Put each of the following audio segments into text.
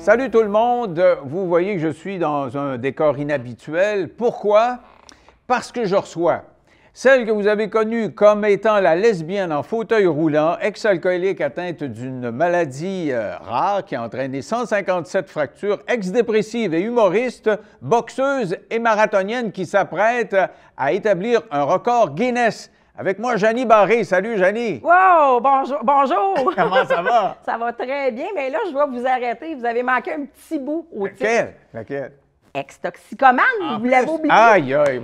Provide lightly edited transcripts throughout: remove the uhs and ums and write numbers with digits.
Salut tout le monde! Vous voyez que je suis dans un décor inhabituel. Pourquoi? Parce que je reçois celle que vous avez connue comme étant la lesbienne en fauteuil roulant, ex-alcoolique atteinte d'une maladie rare qui a entraîné 157 fractures, ex-dépressive et humoriste, boxeuse et marathonienne qui s'apprête à établir un record Guinness. Avec moi, Janie Barré. Salut, Janie! Wow! Bonjour! Bonjour! Comment ça va? Ça va très bien, mais là, je dois vous arrêter. Vous avez manqué un petit bout au titre. Lequel? Lequel? Ex-toxicomane, vous l'avez oublié. Aïe, aïe,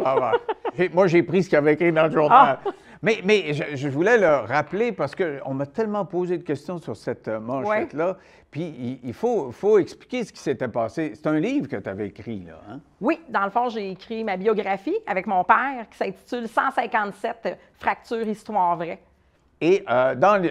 moi, j'ai pris ce qu'il y avait écrit dans le journal. Ah. Mais je voulais le rappeler parce qu'on m'a tellement posé de questions sur cette manchette-là. Puis il faut expliquer ce qui s'était passé. C'est un livre que tu avais écrit, là, hein? Oui, dans le fond, j'ai écrit ma biographie avec mon père qui s'intitule « 157 fractures, histoire vraie ». Et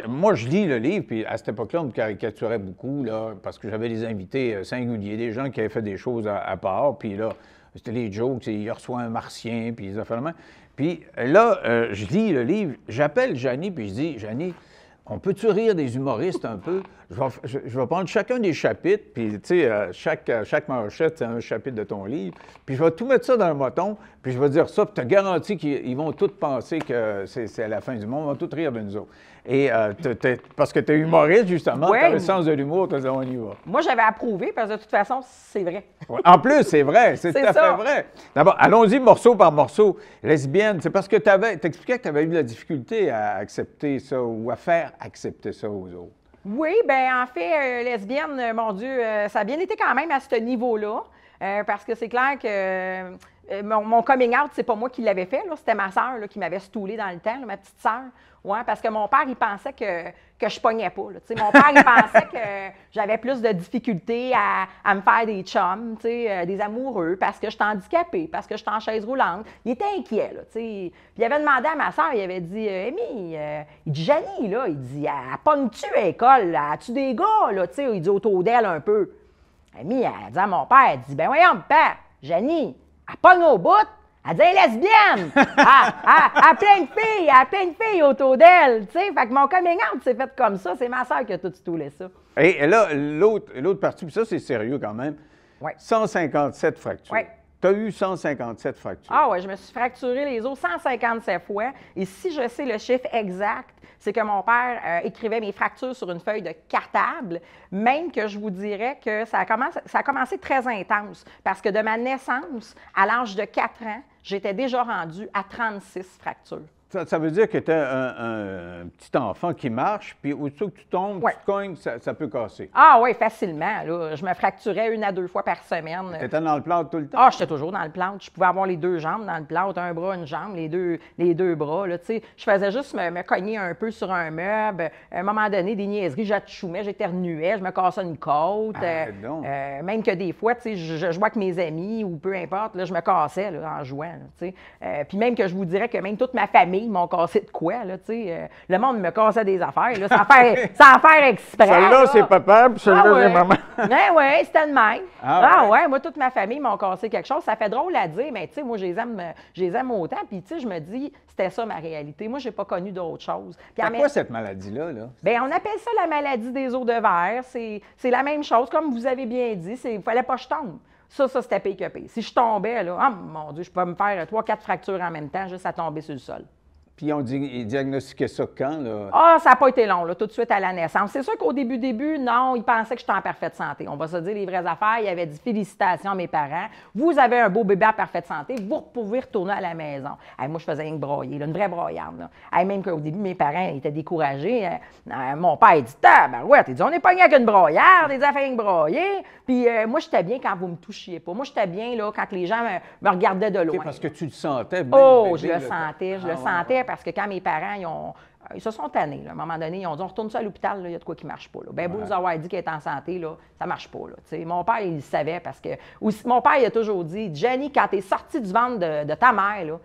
moi, je lis le livre, puis à cette époque-là, on me caricaturait beaucoup, là, parce que j'avais des invités singuliers, des gens qui avaient fait des choses à part, puis là, c'était les jokes, il reçoit un martien, puis les affaires de même. Puis là, je lis le livre, j'appelle Janie, puis je dis, Janie, on peut-tu rire des humoristes un peu? Je vais prendre chacun des chapitres, puis tu sais, chaque manchette, c'est un chapitre de ton livre, puis je vais tout mettre ça dans le moton, puis je vais dire ça, puis tu as garanti qu'ils vont tous penser que c'est la fin du monde, ils vont tous rire de nous autres. Et parce que tu es humoriste, justement, tu as le sens de l'humour, tu as dit, on y va. Moi, j'avais approuvé, parce que de toute façon, c'est vrai. Ouais, en plus, c'est vrai, c'est tout à fait vrai. D'abord, allons-y morceau par morceau. Lesbienne, c'est parce que tu expliquais que tu avais eu de la difficulté à accepter ça ou à faire accepter ça aux autres. Oui, bien, en fait, lesbienne, mon Dieu, ça a bien été quand même à ce niveau-là, parce que c'est clair que mon coming out, c'est pas moi qui l'avais fait, c'était ma sœur qui m'avait stoulé dans le temps, là, ma petite sœur. Ouais, parce que mon père, il pensait que je pognais pas. Là. Mon père, il pensait que j'avais plus de difficultés à me faire des chums, des amoureux, parce que j'étais handicapée, parce que j'étais en chaise roulante. Il était inquiet. Là, puis il avait demandé à ma sœur, il avait dit Amy, il dit Janie, là, il dit, elle pogne-tu à l'école? As-tu des gars? Là, il dit autour d'elle un peu. Amy, elle dit à mon père, elle dit ben voyons, père, Janie, elle pogne au bout. Elle dit, elle est lesbienne! Elle a plein de filles autour d'elle, tu sais. Fait que mon coming out s'est fait comme ça. C'est ma soeur qui a tout stoulé ça. Et là, l'autre partie, puis ça, c'est sérieux quand même. Oui. 157 fractures. Oui. Tu as eu 157 fractures. Ah oui, je me suis fracturé les os 157 fois. Et si je sais le chiffre exact, c'est que mon père écrivait mes fractures sur une feuille de cartable, même que je vous dirais que ça a commencé très intense, parce que de ma naissance à l'âge de 4 ans, j'étais déjà rendue à 36 fractures. Ça veut dire que tu es un petit enfant qui marche, puis aussitôt que tu tombes, tu te cognes, ça peut casser. Ah oui, facilement. Là. Je me fracturais 1 à 2 fois par semaine. Tu étais dans le plâtre tout le temps? Ah, j'étais toujours dans le plâtre. Je pouvais avoir les 2 jambes dans le plâtre, un bras, une jambe, les deux bras. Là, je faisais juste me cogner un peu sur un meuble. À un moment donné, des niaiseries, j'atchoumais, j'éternuais, je me cassais une côte. Même que des fois, je jouais avec mes amis ou peu importe, là, je me cassais là, en jouant. Puis même que je vous dirais que même toute ma famille m'ont cassé de quoi, là, le monde me cassait des affaires, là, sans faire exprès. Celle-là, c'est papa, puis celle-là, c'est maman. Oui, c'était le même. Ouais, moi, toute ma famille m'ont cassé quelque chose. Ça fait drôle à dire, mais moi, je les aime autant, puis je me dis, c'était ça ma réalité. Moi, je n'ai pas connu d'autre chose. C'est quoi cette maladie-là? Là? Bien, on appelle ça la maladie des os de verre. C'est la même chose, comme vous avez bien dit, il ne fallait pas que je tombe. Ça, c'était pire que pire. Si je tombais, là, oh mon Dieu, je pouvais me faire 3-4 fractures en même temps, juste à tomber sur le sol. Puis ils diagnostiquaient ça quand, là? Ah, ça n'a pas été long, là, tout de suite à la naissance. C'est sûr qu'au début, non, ils pensaient que j'étais en parfaite santé. On va se dire les vraies affaires. Ils avaient dit félicitations à mes parents. Vous avez un beau bébé en parfaite santé. Vous pouvez retourner à la maison. Moi, je faisais rien que broyer, là, une vraie broyarde. Même qu'au début, mes parents étaient découragés. Mon père, il dit, tabarouette, il dit, on n'est pas rien qu'une broyarde, des affaires rien que broyer. Puis moi, j'étais bien quand vous me touchiez pas. Moi, j'étais bien là, quand les gens me regardaient de loin. Okay, parce que tu le sentais. Je le sentais. Parce que quand mes parents, ils se sont tannés. Là. À un moment donné, ils ont dit, on retourne ça à l'hôpital, il y a de quoi qui ne marche pas. Là. Beau nous avoir dit qu'elle est en santé, là, ça ne marche pas. Là. Mon père, il le savait parce que... Mon père, il a toujours dit, Jenny, quand tu es sortie du ventre de ta mère, là,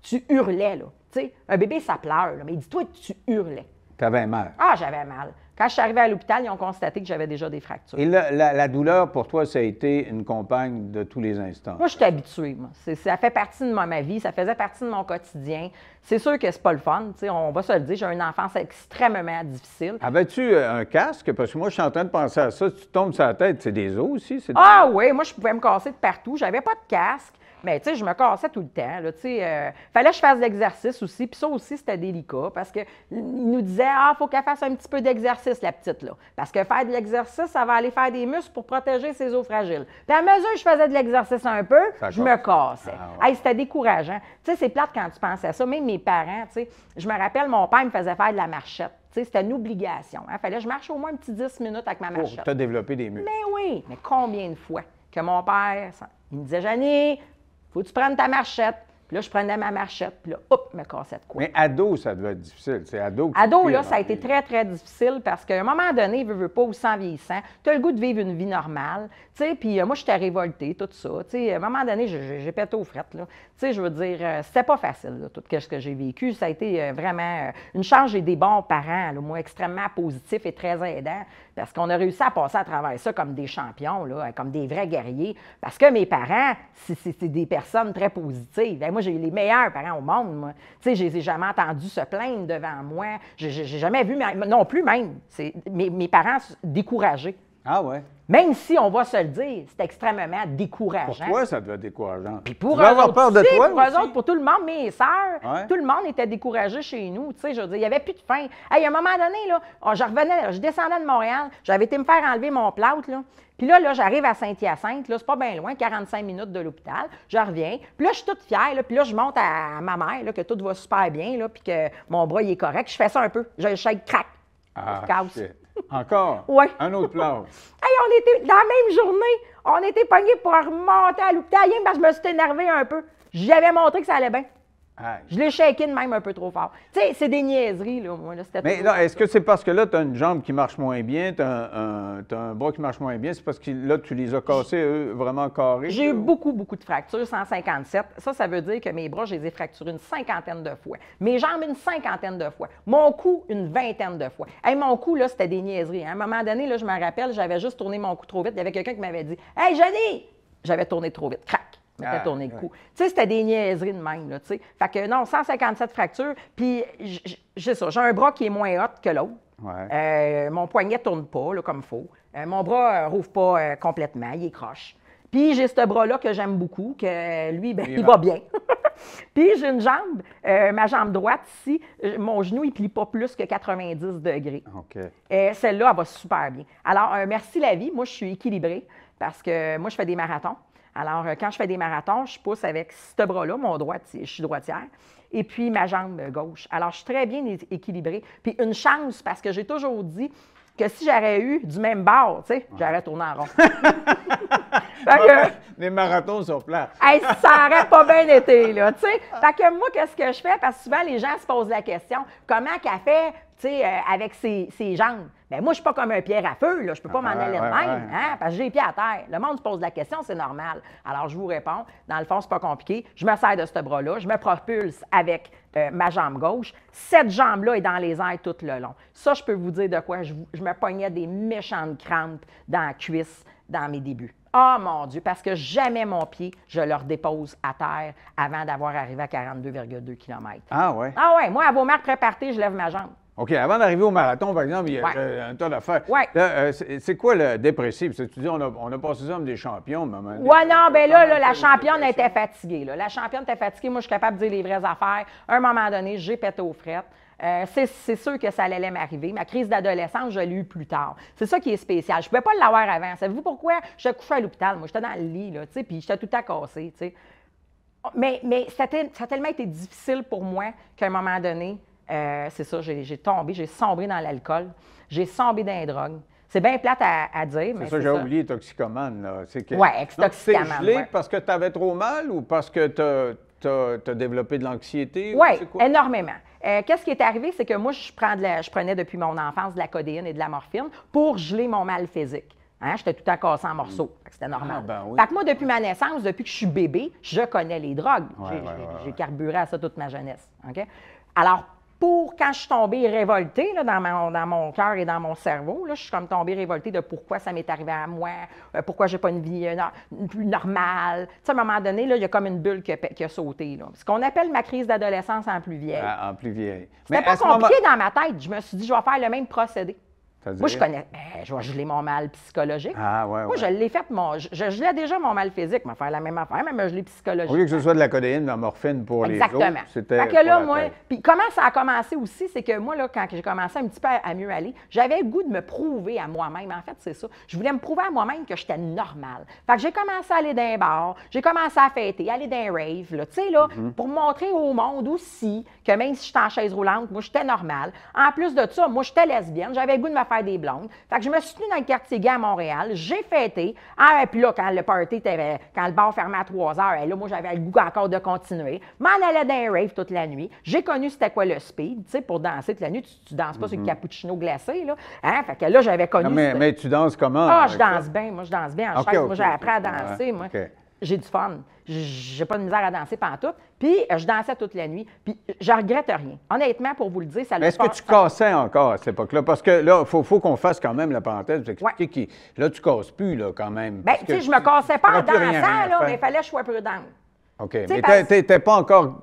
tu hurlais. Là. Un bébé, ça pleure. Là, mais il dit, toi, tu hurlais. Tu avais mal. Ah, j'avais mal. Quand je suis arrivée à l'hôpital, ils ont constaté que j'avais déjà des fractures. Et la douleur, pour toi, ça a été une compagne de tous les instants? Moi, je suis habituée. Moi. Ça fait partie de ma vie, ça faisait partie de mon quotidien. C'est sûr que c'est pas le fun, on va se le dire. J'ai une enfance extrêmement difficile. Avais-tu un casque? Parce que moi, je suis en train de penser à ça. Tu tombes sur la tête, c'est des os aussi? Ah oui, moi, je pouvais me casser de partout. J'avais pas de casque. Mais tu sais, je me cassais tout le temps. Fallait que je fasse de l'exercice aussi. Puis ça aussi, c'était délicat parce qu'ils nous disaient, il faut qu'elle fasse un petit peu d'exercice, la petite, là. Parce que faire de l'exercice, ça va aller faire des muscles pour protéger ses os fragiles. Puis à mesure que je faisais de l'exercice un peu, je me cassais. Hey, c'était décourageant. Tu sais, c'est plate quand tu penses à ça. Même mes parents, tu sais, je me rappelle, mon père me faisait faire de la marchette. C'était une obligation. Il fallait que je marche au moins un petit 10 minutes avec ma marchette. Pour te développer des muscles. Mais oui, mais combien de fois que mon père, il me disait, Janie, faut que tu prennes ta marchette. Puis là, je prenais ma marchette, puis là, hop, me cassais de quoi. Mais ado, ça devait être difficile. C'est ado. Ado, là, ça a été très, très difficile parce qu'à un moment donné, veux pas, ou sans vieillissant, tu as le goût de vivre une vie normale. Tu sais, puis moi, j'étais révoltée, tout ça. Tu sais, à un moment donné, j'ai pété aux frettes, là. Tu sais, je veux dire, c'était pas facile, là, tout ce que j'ai vécu. Ça a été vraiment une chance. J'ai des bons parents, là, moi, extrêmement positifs et très aidants, parce qu'on a réussi à passer à travers ça comme des champions, là, comme des vrais guerriers. Parce que mes parents, c'est des personnes très positives. Bien, moi, j'ai eu les meilleurs parents au monde, moi. Tu sais, je les ai jamais entendus se plaindre devant moi. J'ai jamais vu, non plus même, mes parents découragés. Ah ouais? Même si, on va se le dire, c'est extrêmement décourageant. Pour toi, ça devait être décourageant. Puis pour eux autres, peur de toi pour eux autres, pour tout le monde, mes sœurs, tout le monde était découragé chez nous. Tu sais, je veux dire, il n'y avait plus de faim. Hey, à un moment donné, là, je revenais, je descendais de Montréal, j'avais été me faire enlever mon plâtre, là. Puis là, j'arrive à Saint-Hyacinthe, là, c'est pas bien loin, 45 minutes de l'hôpital. Je reviens. Puis là, je suis toute fière, là, puis là, je monte à ma mère, là, que tout va super bien, là, puis que mon bras, il est correct. Je fais ça un peu. Je shake, crac. Ah, casse. Encore? Oui. Un autre plâtre. Hey, on était, dans la même journée, on était pognés pour remonter à l'hôpital, rien parce que je me suis énervée un peu. J'avais montré que ça allait bien. Aïe. Je l'ai shaké de même un peu trop fort. Tu sais, c'est des niaiseries, là, moi. Là, mais là, est-ce que c'est parce que là, tu as une jambe qui marche moins bien, tu as un bras qui marche moins bien, c'est parce que là, tu les as cassés, eux, vraiment carrés? J'ai eu beaucoup, beaucoup de fractures, 157. Ça veut dire que mes bras, je les ai fracturés une cinquantaine de fois. Mes jambes, une cinquantaine de fois. Mon cou, une vingtaine de fois. Hey, mon cou, là, c'était des niaiseries. À un moment donné, là, je me rappelle, j'avais juste tourné mon cou trop vite. Il y avait quelqu'un qui m'avait dit « Hey, Janie! » J'avais tourné trop vite. Crac! M'était tourné le cou. Tu sais, c'était des niaiseries de même, là, tu sais. Fait que non, 157 fractures, puis j'ai ça, j'ai un bras qui est moins haut que l'autre. Ouais. Mon poignet ne tourne pas, là, comme il faut. Mon bras ne rouvre pas complètement, il est croche. Puis j'ai ce bras-là que j'aime beaucoup, que lui, ben, il va bien. Puis j'ai une jambe, ma jambe droite ici, mon genou, il ne plie pas plus que 90 degrés. OK. Celle-là, elle va super bien. Alors, merci la vie, moi, je suis équilibrée parce que moi, je fais des marathons. Alors, quand je fais des marathons, je pousse avec ce bras-là, mon droit, je suis droitière, et puis ma jambe gauche. Alors, je suis très bien équilibrée. Puis une chance, parce que j'ai toujours dit que si j'aurais eu du même bord, tu sais, j'aurais tourné en rond. Les marathons sur place. Hey, ça n'aurait pas bien été, là, tu sais. Fait que moi, qu'est-ce que je fais? Parce que souvent, les gens se posent la question, comment qu'elle fait, tu sais, avec ses jambes? Bien, moi, je ne suis pas comme un pierre à feu, là. Je ne peux pas m'en aller de même, hein, parce que j'ai les pieds à terre. Le monde se pose la question, c'est normal. Alors, je vous réponds. Dans le fond, c'est pas compliqué. Je me sers de ce bras-là, je me propulse avec ma jambe gauche. Cette jambe-là est dans les airs tout le long. Ça, je peux vous dire de quoi je me pognais des méchantes crampes dans la cuisse dans mes débuts. Oh mon Dieu, parce que jamais mon pied, je le redépose à terre avant d'avoir arrivé à 42,2 km. Ah ouais? Ah ouais, moi, à vos marques préparées, je lève ma jambe. OK, avant d'arriver au marathon, par exemple, il y a un tas d'affaires. Ouais. C'est quoi le dépressif? Tu dis, on a passé ça comme des champions, maman. Ouais, non, bien là, la championne était fatiguée. Là. La championne était fatiguée. Moi, je suis capable de dire les vraies affaires. À un moment donné, j'ai pété aux frettes. C'est sûr que ça allait m'arriver. Ma crise d'adolescence, je l'ai eue plus tard. C'est ça qui est spécial. Je ne pouvais pas l'avoir avant. Savez-vous pourquoi? J'étais couchée à l'hôpital. Moi, j'étais dans le lit, là, puis j'étais tout à casser. Mais ça a tellement été difficile pour moi qu'à un moment donné, c'est ça, j'ai tombé, j'ai sombré dans l'alcool, j'ai sombré dans les drogues. C'est bien plate à dire, mais c'est ça. J'ai oublié toxicomane, là. Oui, ex-toxicomane. C'est gelé parce que tu avais trop mal ou parce que tu as développé de l'anxiété? Oui, énormément. Qu'est-ce qui est arrivé, c'est que moi, je prenais depuis mon enfance de la codéine et de la morphine pour geler mon mal physique. Hein? J'étais tout à cassé en morceaux. C'était normal. Ah, ben oui. Fait que moi, depuis ma naissance, depuis que je suis bébé, je connais les drogues. J'ai carburé à ça toute ma jeunesse. OK? Alors, pour quand je suis tombée révoltée là, dans mon cœur et dans mon cerveau, là, je suis comme tombée révoltée de pourquoi ça m'est arrivé à moi, pourquoi j'ai pas une vie plus normale. Tu sais, à un moment donné, là, il y a comme une bulle qui a sauté. Là. Ce qu'on appelle ma crise d'adolescence en plus vieille. En plus vieille. C'était pas compliqué dans ma tête. Je me suis dit, je vais faire le même procédé. C'est-à-dire? Moi, je connais. Je vais geler mon mal psychologique. Ah, ouais, Moi, je l'ai fait. Je gelais déjà mon mal physique. Je vais faire la même affaire, mais je gelais psychologique. Au lieu que ce soit de la codéine, de la morphine pour Exactement. les autres, c'était fait que là, pour la moi, tête. puis comment ça a commencé aussi, c'est que moi, là, quand j'ai commencé un petit peu à mieux aller, j'avais le goût de me prouver à moi-même. En fait, c'est ça. Je voulais me prouver à moi-même que j'étais normale. Fait que j'ai commencé à aller dans un bar, j'ai commencé à fêter, aller dans un rave, là, tu sais, là, pour montrer au monde aussi que même si j'étais en chaise roulante, moi, j'étais normale. En plus de ça, moi, j'étais lesbienne, j'avais le goût de me faire des blondes. Fait que je me suis tenue dans le quartier gay à Montréal, j'ai fêté. Ah, et puis là, quand le party, quand le bar fermait à 3 heures, et là, moi, j'avais le goût encore de continuer. M'en allais dans un rave toute la nuit. J'ai connu c'était quoi le speed. Tu sais, pour danser toute la nuit, tu danses pas sur le cappuccino glacé, là. Hein? Fait que là, j'avais connu... Non, mais tu danses comment? Ah, je danse bien. Moi, je danse bien en chaise. Moi, j'ai appris à danser, Ouais, moi. OK. J'ai du fun. J'ai pas de misère à danser pantoute. Puis, je dansais toute la nuit. Puis, je regrette rien. Honnêtement, pour vous le dire, ça le Est-ce que tu cassais encore à cette époque-là? Parce que là, il faut qu'on fasse quand même la parenthèse, vous expliquer que là, tu casses plus, là, quand même. Bien, tu sais, je me cassais pas en pourras plus rien dansant, là, faire. mais il fallait que je sois prudente. OK. Tu sais, Mais parce- tu n'étais pas encore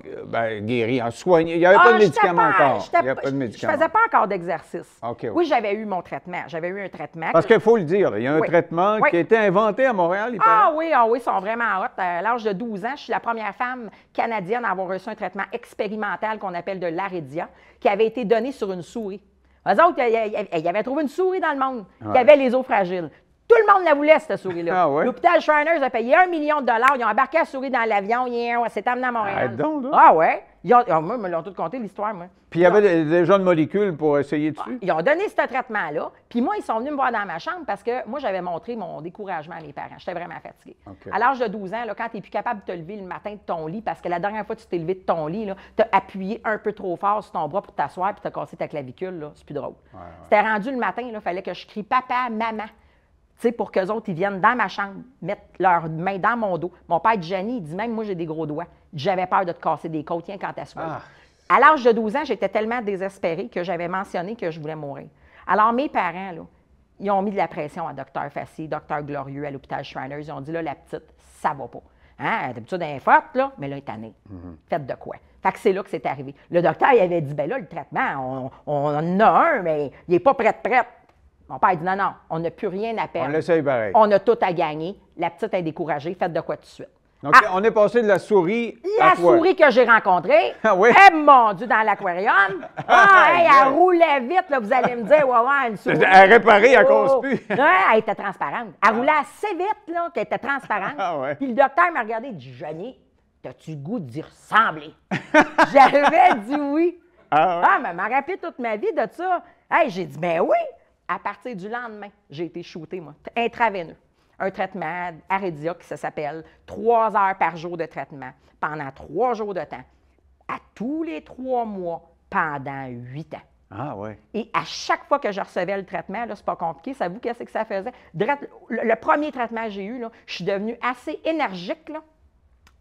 guéri, en soigné. Il n'y avait pas de j'étais médicaments pas- encore. j'étais Il n'y avait pas- pas de Je médicaments. faisais pas encore d'exercice. OK, OK. Oui, j'avais eu mon traitement. J'avais eu un traitement. Parce qu'il faut le dire, là, il y a un Oui. traitement Oui. qui a été inventé à Montréal, il Ah paraît. oui, ils sont vraiment hot. À l'âge de 12 ans, je suis la première femme canadienne à avoir reçu un traitement expérimental qu'on appelle de l'Aredia, qui avait été donné sur une souris. Eux autres, ils avaient trouvé une souris dans le monde qui avait les os fragiles. Tout le monde la voulait, cette souris-là. Ah ouais? L'hôpital Shriners a payé 1 million de dollars. Ils ont embarqué la souris dans l'avion. C'est amené à Montréal. Arrête donc, là. Ah ouais? Moi, ils me l'ont tout conté, l'histoire, moi. Puis il y avait des gens de molécules pour essayer dessus. Ils ont donné ce traitement-là. Puis moi, ils sont venus me voir dans ma chambre parce que moi, j'avais montré mon découragement à mes parents. J'étais vraiment fatiguée. OK. À l'âge de 12 ans, là, quand tu n'es plus capable de te lever le matin de ton lit, parce que la dernière fois que tu t'es levé de ton lit, tu as appuyé un peu trop fort sur ton bras pour t'asseoir puis tu as cassé ta clavicule, là, c'est plus drôle. C'était rendu le matin, il fallait que je crie papa, maman. Tu sais, pour qu'eux autres, ils viennent dans ma chambre, mettre leurs mains dans mon dos. Mon père, Gianni, il dit même, moi, j'ai des gros doigts. J'avais peur de te casser des côtes, tiens, quand t'assois. À l'âge de 12 ans, j'étais tellement désespérée que j'avais mentionné que je voulais mourir. Alors, mes parents, là, ils ont mis de la pression à Dr. Fassi, Dr. Glorieux, à l'hôpital Shriners. Ils ont dit, là, la petite, ça va pas. Hein? D'habitude, elle est forte, là, mais là, elle est tannée. Faites de quoi? Fait que c'est là que c'est arrivé. Le docteur, il avait dit, ben là, le traitement, on en a un, mais il n'est pas prêt. Mon père dit, non, on n'a plus rien à perdre. On l'essaye pareil. On a tout à gagner. La petite est découragée. Faites de quoi tout de suite. Donc, on est passé de la souris La à toi. souris que j'ai rencontrée, Ah oui? mon Dieu, dans l'aquarium. Elle roulait vite, là, vous allez me dire, ouais, une souris. Elle réparait, elle cause plus. Ouais, elle était transparente. Elle roulait assez vite, là, qu'elle était transparente. Ah ouais. Puis le docteur m'a regardé et dit, Johnny, as-tu le goût d'y ressembler? J'avais dit oui. Ah ouais? Mais elle m'a rappelé toute ma vie de ça. Hey, j'ai dit, ben oui. À partir du lendemain, j'ai été shootée, moi, intraveineux. Un traitement Aredia, qui ça s'appelle, 3 heures par jour de traitement, pendant 3 jours de temps, à tous les 3 mois, pendant 8 ans. Ah ouais. Et à chaque fois que je recevais le traitement, là, c'est pas compliqué, savez-vous qu'est-ce que ça faisait? Le premier traitement que j'ai eu, là, je suis devenue assez énergique, là.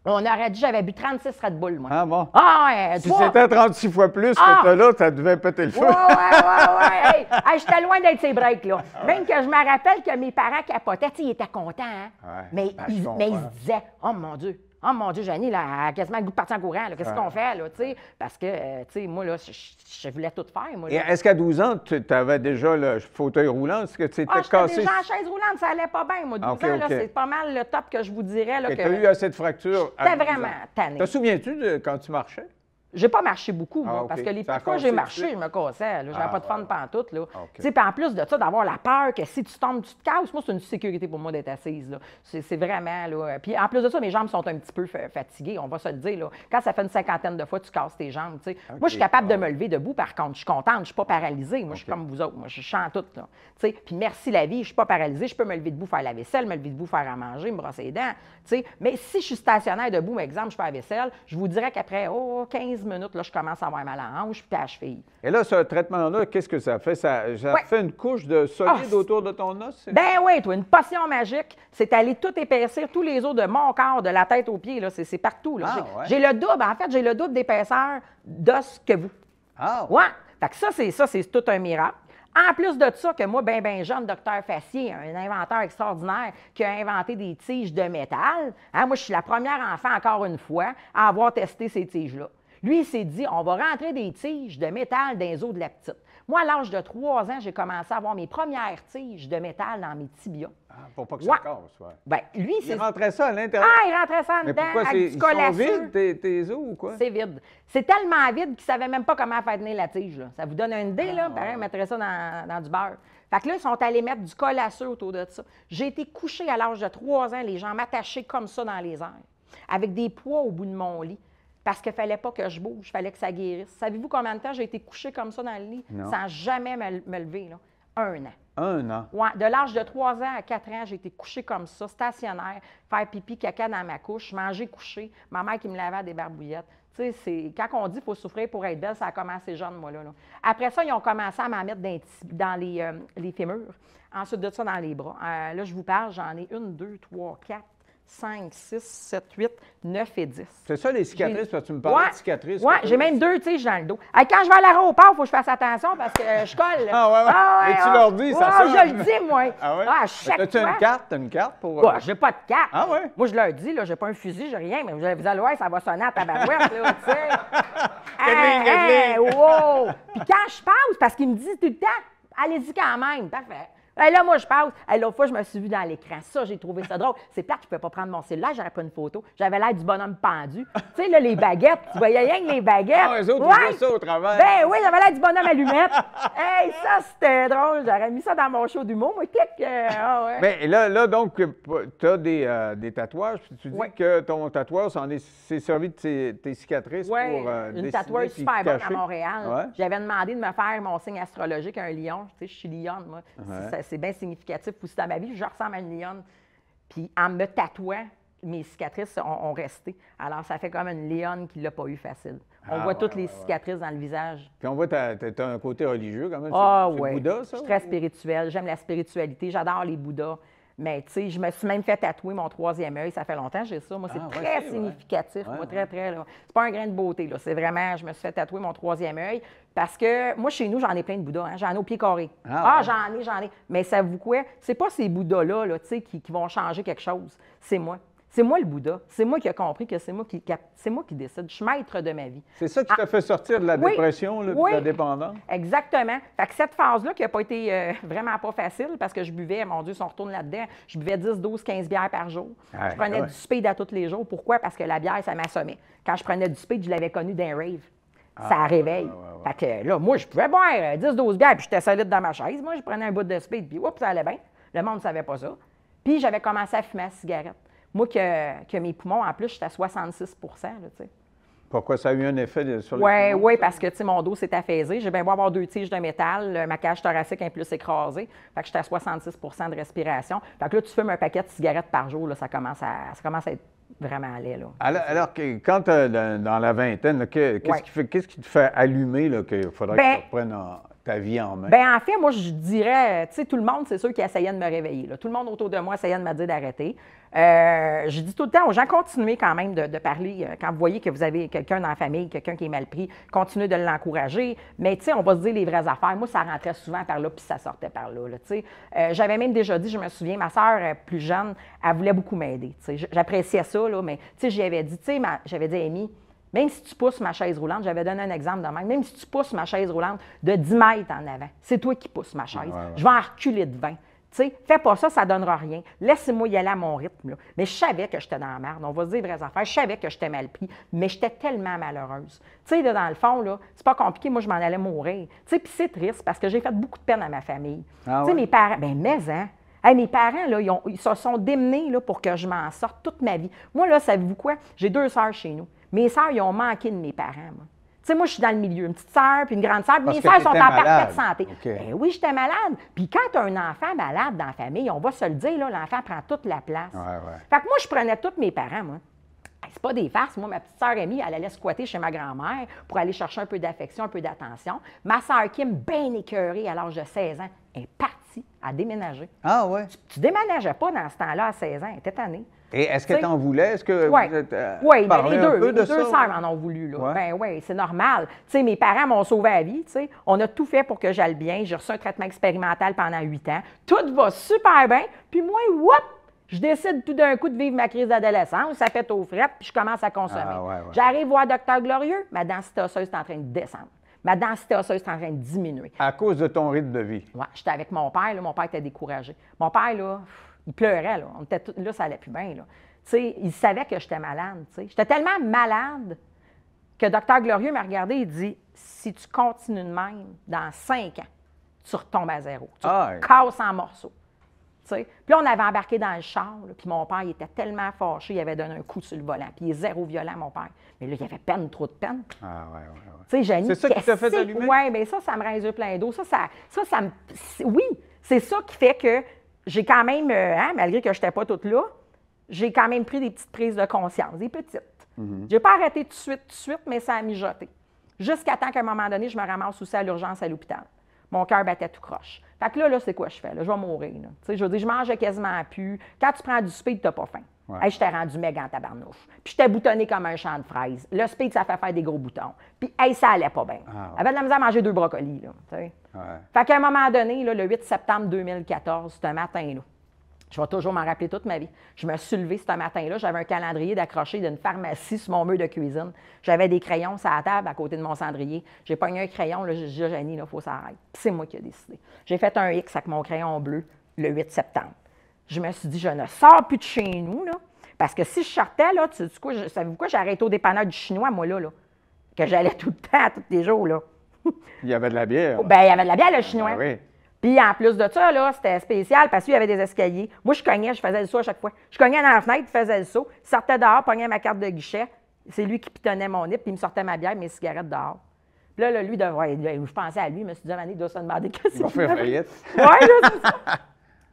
On aurait dit, j'avais bu 36 Red Bull, moi. Ah bon? Ah, ouais, Si toi- c'était 36 fois plus Ah! que t'as là, ça devait péter le feu. Ouais. Hey, j'étais loin d'être ces breaks, là. Même que je me rappelle que mes parents capotaient. Tu sais, ils étaient contents, hein? Ouais. Mais, Ben, je ils comprends. se disaient, oh mon Dieu, Jeannie, là, elle a quasiment le goût de partir en courant. Là. Qu'est-ce qu'on fait, là, tu sais? Parce que, tu sais, moi, là, je voulais tout faire, moi. Et Là. est-ce qu'à 12 ans, tu avais déjà le fauteuil roulant? Est-ce que tu étais J'étais cassé? déjà en chaise roulante, ça allait pas bien, moi. 12 OK, ans, là, OK. c'est pas mal le top que je vous dirais. Là, Tu que as eu assez de fractures? à j'étais 12 ans? vraiment tannée. Te souviens-tu de quand tu marchais? J'ai pas marché beaucoup, moi, Ah, OK. parce que les Ça a petites fois que cassé j'ai tout de marché, suite? je me cassais. J'avais Ah, pas de fun ouais. pantoute, là. OK. Tu sais, puis en plus de ça, d'avoir la peur que si tu tombes, tu te casses, moi, c'est une sécurité pour moi d'être assise, là. C'est vraiment, là. Puis en plus de ça, mes jambes sont un petit peu fatiguées, on va se le dire, là. Quand ça fait une cinquantaine de fois, tu casses tes jambes, tu sais. Moi, je suis capable de me lever debout, par contre. Je suis contente, je suis pas paralysée. Moi, je suis comme vous autres. Moi, je chante toute, là. Tu sais, puis merci la vie, je suis pas paralysée. Je peux me lever debout, faire la vaisselle, me lever debout, faire à manger, me brosser les dents, tu sais. Mais si je suis stationnaire debout, par exemple, je fais la vaisselle, je vous dirais qu'après, 15 minutes, là, je commence à avoir mal à la hanche puis à la cheville. Et là, ce traitement-là, qu'est-ce que ça fait? Ça Ouais. fait une couche de solide Ah, autour de ton os? c'est- Ben oui, toi, une potion magique, c'est aller tout épaissir tous les os de mon corps, de la tête aux pieds, là, c'est partout. Là. Ah, J'ai ouais. j'ai le double, en fait, j'ai le double d'épaisseur d'os que vous. Ah! Ouais. Fait que ça, c'est tout un miracle. En plus de ça, que moi, ben jeune, docteur Fassier, un inventeur extraordinaire qui a inventé des tiges de métal. Hein, moi, je suis la première enfant, encore une fois, à avoir testé ces tiges-là. Lui, il s'est dit, on va rentrer des tiges de métal dans les os de la petite. Moi, à l'âge de 3 ans, j'ai commencé à avoir mes premières tiges de métal dans mes tibias. Ah, pour pas que ça casse, ouais. Ben, lui, c'est... Il rentrait ça à l'intérieur? Ah, il rentrait ça en Mais dedans, pourquoi avec du colle à ils sont sucre. vides, tes os, ou quoi? C'est vide. C'est tellement vide qu'il ne savait même pas comment faire tenir la tige. Là. Ça vous donne une idée, là? Pareil, on mettrait ça dans du beurre. Fait que là, ils sont allés mettre du colle à sucre autour de ça. J'ai été couchée à l'âge de 3 ans, les gens m'attachaient comme ça dans les airs, avec des poids au bout de mon lit, parce qu'il ne fallait pas que je bouge, il fallait que ça guérisse. Savez-vous combien de temps j'ai été couchée comme ça dans le lit, Non. sans jamais me lever? Là? 1 an. 1 an? Ouais, de l'âge de 3 ans à 4 ans, j'ai été couchée comme ça, stationnaire, faire pipi, caca dans ma couche, manger couché, ma mère qui me lavait à des barbouillettes. Tu sais, quand on dit qu'il faut souffrir pour être belle, ça a commencé jeune, moi, là. Après ça, ils ont commencé à m'en mettre dans les fémurs. Ensuite de ça, dans les bras. Là, je vous parle, j'en ai 1, 2, 3, 4, 5, 6, 7, 8, 9 et 10. C'est ça, les cicatrices? Parce que tu me parlais de cicatrices. Oui, j'ai même 2 tiges dans le dos. Quand je vais à l'aéroport, il faut que je fasse attention parce que je colle. Ah, ouais. Et tu leur dis, ça sonne. Je le dis, moi. Ah, ouais? Chaque As-tu fois. une carte? T'as une carte pour... Bah, j'ai pas de carte. Ah, ouais? Moi, je leur dis, là, j'ai pas un fusil, j'ai rien, mais vous allez voir, ça va sonner à tabarouette, là, tu sais. Wow! Puis quand je passe, parce qu'ils me disent tout le temps, allez-y quand même, parfait. Là, moi, je passe. L'autre fois, je me suis vue dans l'écran. Ça, j'ai trouvé ça drôle. C'est plate, je ne pouvais pas prendre mon cellulaire, j'aurais pas une photo. J'avais l'air du bonhomme pendu. Tu sais, là, les baguettes, tu voyais rien que les baguettes. Ah, eux autres, ils voient ça au travers. Ben oui, j'avais l'air du bonhomme allumette. Hey, ça, c'était drôle. J'aurais mis ça dans mon show d'humour. Moi, clic. Ouais. Mais là, donc, tu as des tatouages. Puis tu dis que ton tatouage, c'est servi de tes cicatrices pour une tatoueuse super bonne à Montréal. Ouais. J'avais demandé de me faire mon signe astrologique, un lion. Tu sais, je suis lionne, moi. Ouais. C'est bien significatif aussi dans ma vie. Je ressemble à une lionne. Puis en me tatouant, mes cicatrices ont resté. Alors, ça fait comme une lionne qui ne l'a pas eu facile. On voit toutes les cicatrices dans le visage. Puis on voit que tu as un côté religieux quand même. Ah c'est oui. Bouddha, ça? Je suis très spirituelle. J'aime la spiritualité. J'adore les Bouddhas. Mais tu sais, je me suis même fait tatouer mon 3e œil. Ça fait longtemps que j'ai ça. Moi, c'est très significatif. Moi, très, là. C'est pas un grain de beauté, là. C'est vraiment, je me suis fait tatouer mon 3e œil parce que moi, chez nous, j'en ai plein de Bouddhas. Hein. J'en ai au pied carré. J'en ai. Mais savez-vous quoi? C'est pas ces Bouddhas-là, là, tu sais, qui vont changer quelque chose. C'est moi. C'est moi le Bouddha. C'est moi qui ai compris que c'est moi qui décide. Je suis maître de ma vie. C'est ça qui t'a fait sortir de la dépression, là, de la dépendance? Exactement. Fait que cette phase-là qui n'a pas été vraiment pas facile parce que je buvais, mon Dieu, si on retourne là-dedans, je buvais 10, 12, 15 bières par jour. Je prenais du speed à tous les jours. Pourquoi? Parce que la bière, ça m'assommait. Quand je prenais du speed, je l'avais connu d'un rave. Ça réveille. Fait que là, moi, je pouvais boire 10, 12 bières, puis j'étais solide dans ma chaise. Moi, je prenais un bout de speed, puis oups, ça allait bien. Le monde ne savait pas ça. Puis j'avais commencé à fumer la cigarette. Moi, que mes poumons, en plus, j'étais à 66 là, tu sais. Pourquoi ça a eu un effet sur les poumons? Oui, parce que, tu sais, mon dos s'est affaissé. J'ai bien beau avoir 2 tiges de métal, ma cage thoracique est plus écrasée. Fait que j'étais à 66 de respiration. Fait que là, tu fumes un paquet de cigarettes par jour, là, ça commence à être vraiment laid, là. Alors quand tu es dans la vingtaine, qu'est-ce qui te fait allumer qu'il faudrait que tu reprennes ta vie en main? Bien, en fait, moi, je dirais, tu sais, tout le monde, c'est sûr qui essayait de me réveiller. Là. Tout le monde autour de moi essayait de me dire d'arrêter. Je dis tout le temps aux gens, continuez quand même de parler. Quand vous voyez que vous avez quelqu'un dans la famille, quelqu'un qui est mal pris, continuez de l'encourager. Mais, tu sais, on va se dire les vraies affaires. Moi, ça rentrait souvent par là, puis ça sortait par là, tu sais. J'avais même déjà dit, je me souviens, ma sœur plus jeune, elle voulait beaucoup m'aider. Tu sais. J'appréciais ça, là, mais, tu sais, j'y avais dit, tu sais, j'avais dit, Amy, même si tu pousses ma chaise roulante, j'avais donné un exemple de même, si tu pousses ma chaise roulante de 10 mètres en avant, c'est toi qui pousses ma chaise. Je vais en reculer de 20. Tu sais, fais pas ça, ça ne donnera rien. Laisse-moi y aller à mon rythme. Là. Mais je savais que j'étais dans la merde. On va se dire les vraies affaires. Je savais que j'étais mal pris, mais j'étais tellement malheureuse. Tu sais, dans le fond, là, c'est pas compliqué. Moi, je m'en allais mourir. Tu sais, puis c'est triste parce que j'ai fait beaucoup de peine à ma famille. Tu sais, mes parents, mes parents, là, ils se sont démenés là, pour que je m'en sorte toute ma vie. Moi, là, savez-vous quoi? J'ai 2 sœurs chez nous. Mes sœurs, ils ont manqué de mes parents, moi. Tu sais, moi, je suis dans le milieu, une petite sœur puis une grande sœur. Mes sœurs sont en parfaite santé. Ben oui, j'étais malade. Puis quand tu as un enfant malade dans la famille, on va se le dire, là, l'enfant prend toute la place. Fait que moi, je prenais tous mes parents, moi. C'est pas des farces. Moi, ma petite sœur Amy, elle allait squatter chez ma grand-mère pour aller chercher un peu d'affection, un peu d'attention. Ma sœur Kim, bien écœurée à l'âge de 16 ans, est partie à déménager. Ah ouais? Tu déménageais pas dans ce temps-là à 16 ans, elle était tannée. Et est-ce que tu en voulais? Est-ce que Oui, vous êtes ben les deux, un peu de les deux ça? sœurs en ont voulu. Là. Ouais. Ben oui, c'est normal. Tu sais, mes parents m'ont sauvé la vie. Tu sais. On a tout fait pour que j'aille bien. J'ai reçu un traitement expérimental pendant 8 ans. Tout va super bien. Puis moi, je décide tout d'un coup de vivre ma crise d'adolescence. Ça fait aux frettes, puis je commence à consommer. Ah, ouais. J'arrive voir Docteur Glorieux. Ma densité osseuse est en train de descendre. Ma densité osseuse est en train de diminuer. À cause de ton rythme de vie. Ouais, j'étais avec mon père. Là, mon père était découragé. Mon père, là, il pleurait. Là, là ça allait plus bien. Là. Tu sais, il savait que j'étais malade. Tu sais. J'étais tellement malade que Docteur Glorieux m'a regardé et dit « Si tu continues de même, dans 5 ans, tu retombes à zéro. Tu te casses en morceaux. » Tu sais. Puis là, on avait embarqué dans le char, là, puis mon père, il était tellement fâché, il avait donné un coup sur le volant. Puis il est zéro violent, mon père. Mais là, il avait peine, trop de peine. Ah, ouais. Tu sais, Jenny, c'est ça qui t'a fait allumer? Oui, bien ça me rend les yeux pleins d'eau. Ça me... Oui, c'est ça qui fait que j'ai quand même, malgré que je n'étais pas toute là, j'ai quand même pris des petites prises de conscience, des petites. Je n'ai pas arrêté tout de suite, mais ça a mijoté. Jusqu'à temps qu'à un moment donné, je me ramasse aussi à l'urgence à l'hôpital. Mon cœur battait tout croche. Fait que là, c'est quoi je fais? Là? Je vais mourir. Là. Je veux dire, je mangeais quasiment plus. Quand tu prends du speed, tu n'as pas faim. Ouais. Hey, j'étais rendu méga en tabarnouche. Puis j'étais boutonné comme un champ de fraises. Le speed, ça fait faire des gros boutons. Puis hey, ça allait pas bien. J'avais de la misère à manger 2 brocolis. Là, Fait qu'à un moment donné, là, le 8 septembre 2014, ce matin-là, je vais toujours m'en rappeler toute ma vie. Je me suis levée ce matin-là. J'avais un calendrier d'accroché d'une pharmacie sur mon mur de cuisine. J'avais des crayons sur la table à côté de mon cendrier. J'ai pogné un crayon. Là, j'ai dit, Jenny, il faut s'arrêter. Puis c'est moi qui ai décidé. J'ai fait un X avec mon crayon bleu le 8 septembre. Je me suis dit, je ne sors plus de chez nous, là. Parce que si je sortais, là, savez-vous quoi? J'ai arrêté au dépanneur du Chinois, moi, là. Que j'allais tout le temps, tous les jours, là. Il y avait de la bière. Bien, il y avait de la bière, le Chinois. Ah, oui. Puis en plus de ça, là, c'était spécial parce qu'il y avait des escaliers. Moi, je cognais, je faisais le saut à chaque fois. Je cognais dans la fenêtre, je faisais le saut, je sortais dehors, pognais ma carte de guichet. C'est lui qui pitonnait mon nez, puis il me sortait ma bière, mes cigarettes dehors. Puis là, lui, je pensais à lui, je me suis dit, il doit se demander qu'est-ce qu'il fait. Il va faire faillite. Oui, là, c'est ça.